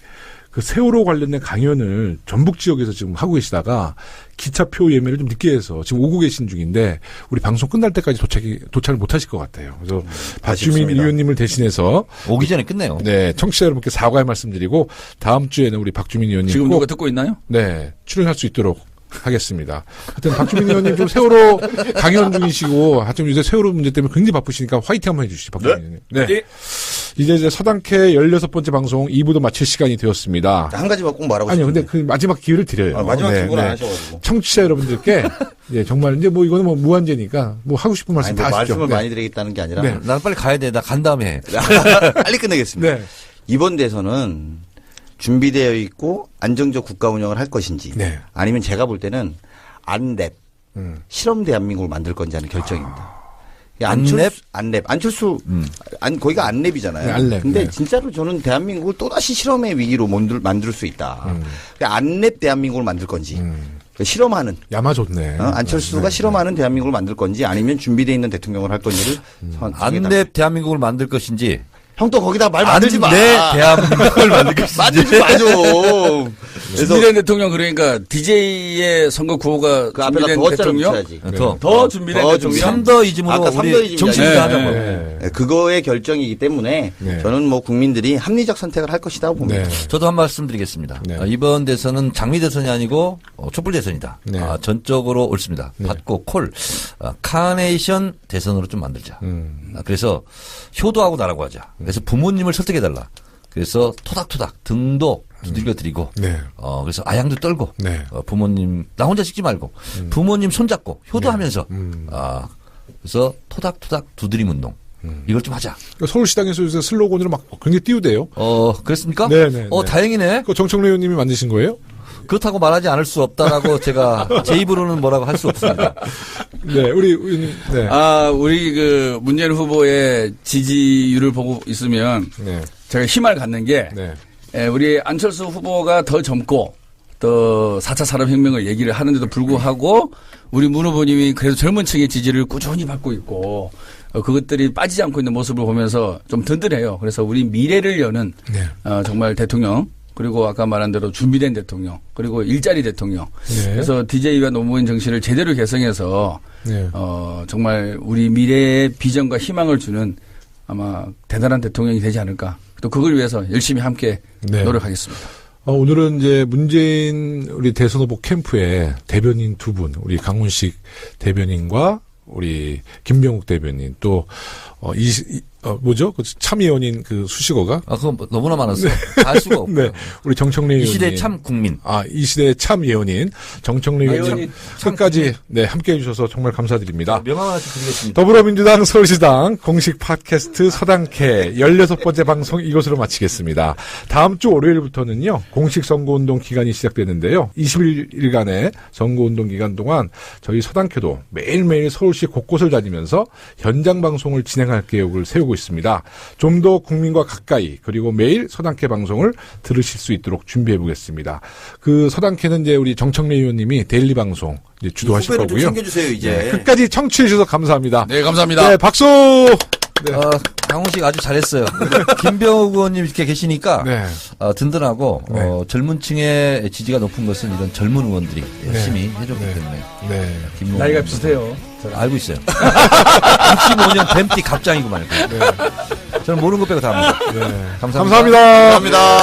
A: 그 세월호 관련된 강연을 전북 지역에서 지금 하고 계시다가 기차표 예매를 좀 늦게 해서 지금 오고 계신 중인데 우리 방송 끝날 때까지 도착을 못 하실 것 같아요. 그래서 박주민
C: 아쉽습니다.
A: 의원님을 대신해서
D: 오기 전에 끝내요.
A: 네, 청취자 여러분께 사과의 말씀드리고 다음 주에는 우리 박주민 의원님
B: 지금
A: 꼭
B: 누가 듣고 있나요?
A: 네, 출연할 수 있도록 하겠습니다. 하여튼 박주민 의원님 좀 세월호 강연 중이시고 하여튼 요새 세월호 문제 때문에 굉장히 바쁘시니까 화이팅 한번 해주시죠. 박주민 의원님. 네.
B: 네.
A: 이제 서당캐 16번째 방송 2부도 마칠 시간이 되었습니다.
C: 한 가지만 꼭 말하고
A: 아니요,
C: 싶은데.
A: 근데 그 마지막 기회를 드려요.
C: 마지막
A: 네,
C: 기회를 안
A: 네.
C: 하셔가지고.
A: 청취자 여러분들께 예, 정말 이제 뭐 이거는 뭐 무한제니까 뭐 하고 싶은 말씀
C: 아니,
A: 다
C: 뭐
A: 하시죠.
C: 말씀을
A: 네.
C: 많이 드리겠다는 게 아니라
A: 네.
D: 나는 빨리 가야 돼. 나 간 다음에 해.
C: 빨리 끝내겠습니다.
A: 네.
C: 이번 대선은 준비되어 있고 안정적 국가 운영을 할 것인지
A: 네.
C: 아니면 제가 볼 때는 안랩 실험 대한민국을 만들 건지 하는 결정입니다. 안철수 거기가 안랩이잖아요.
A: 네, 안랩.
C: 근데
A: 네.
C: 진짜로 저는 대한민국을 또다시 실험의 위기로 만들 수 있다. 그러니까 안랩 대한민국을 만들 건지 그러니까 실험하는
A: 야마 좋네.
C: 안철수가 실험하는 대한민국을 만들 건지 아니면 준비되어 있는 대통령을 할 건지를
D: 안랩 대한민국을 만들 것인지
C: 형 또 거기다 말 만들지 마.
D: 안랩 대한민국을 만들 것인지
C: 만들지 마 좀. 그래서
B: 준비된 대통령 그러니까 DJ의 선거 구호가
C: 그 앞에다
B: 준비된
C: 더자를
B: 대통령
C: 붙여야지.
B: 더 준비된
C: 더
B: 대통령
D: 3더이즘으로
C: 아까
D: 우리
C: 3더이즘이잖아요.
D: 정신을 하자고.
A: 네.
C: 네, 그거의 결정이기 때문에
A: 네.
C: 저는 뭐 국민들이 합리적 선택을 할 것이라고 봅니다.
A: 네.
D: 저도 한 말씀 드리겠습니다.
A: 네.
D: 이번 대선은 장미 대선이 아니고 촛불 대선이다.
A: 네.
D: 전적으로 옳습니다. 받고 콜. 카네이션 대선으로 좀 만들자. 그래서 효도하고 나라고 하자. 그래서 부모님을 설득해달라. 그래서 토닥토닥 등도 두들겨 드리고
A: 네.
D: 그래서 아양도 떨고
A: 네.
D: 부모님 나 혼자 찍지 말고 부모님 손잡고 효도하면서 그래서 토닥토닥 두드림 운동 이걸 좀 하자.
A: 서울시당에서 요새 슬로건으로 막 굉장히 띄우대요.
D: 그랬습니까?
A: 네네.
D: 다행이네.
A: 그 정청래 의원님이 만드신 거예요?
D: 그렇다고 말하지 않을 수 없다라고 제가 제 입으로는 뭐라고 할 수 없습니다.
A: 네, 우리 의원님. 네.
B: 우리 그 문재인 후보의 지지율을 보고 있으면
A: 네.
B: 제가 희망을 갖는 게
A: 네.
B: 우리 안철수 후보가 더 젊고 더 4차 산업혁명을 얘기를 하는데도 불구하고 우리 문 후보님이 그래도 젊은 층의 지지를 꾸준히 받고 있고 그것들이 빠지지 않고 있는 모습을 보면서 좀 든든해요. 그래서 우리 미래를 여는
A: 네.
B: 정말 대통령 그리고 아까 말한 대로 준비된 대통령 그리고 일자리 대통령
A: 네.
B: 그래서 DJ와 노무현 정신을 제대로 개성해서
A: 네.
B: 정말 우리 미래의 비전과 희망을 주는 아마 대단한 대통령이 되지 않을까. 또 그걸 위해서 열심히 함께
A: 네.
B: 노력하겠습니다.
A: 오늘은 이제 문재인 우리 대선 후보 캠프에 대변인 두 분, 우리 강훈식 대변인과 우리 김병욱 대변인 또 뭐죠? 그 참의원인 그 수식어가?
D: 그건 너무나 많았어요. 다 할 수가 없고요.
A: 네. 우리 정청래
D: 이
A: 의원님.
D: 시대 참 국민.
A: 이 시대의 참 예언인 정청래 의원님
B: 예언이
A: 끝까지 네, 함께 해주셔서 정말 감사드립니다.
D: 명함 하나씩 드리겠습니다.
A: 더불어민주당 서울시당 공식 팟캐스트 서당캐 16번째 방송 이것으로 마치겠습니다. 다음 주 월요일부터는요, 공식 선거운동 기간이 시작되는데요. 21일간의 선거운동 기간 동안 저희 서당캐도 매일매일 서울시 곳곳을 다니면서 현장 방송을 진행할 계획을 세우고 있습니다. 좀 더 국민과 가까이 그리고 매일 서당캐 방송을 들으실 수 있도록 준비해 보겠습니다. 그 서당캐는 이제 우리 정청래 의원님이 데일리 방송 이제 주도하실
C: 후배를 좀
A: 거고요.
C: 챙겨주세요 이제.
A: 네, 끝까지 청취해 주셔서 감사합니다.
B: 네, 감사합니다.
A: 네, 박수. 네.
D: 강훈식 아주 잘했어요. 김병욱 의원님 이렇게 계시니까
A: 네.
D: 든든하고
A: 네.
D: 젊은 층의 지지가 높은 것은 이런 젊은 의원들이 열심히 해줬기
A: 네.
D: 때문에
A: 네.
D: 김병욱
B: 나이가
D: 의원님.
B: 비슷해요.
D: 알고 있어요. 65년 뱀띠 갑장이구만. 저는 모르는 것 빼고 다 압니다.
A: 네.
D: 감사합니다.
A: 감사합니다.
C: 감사합니다.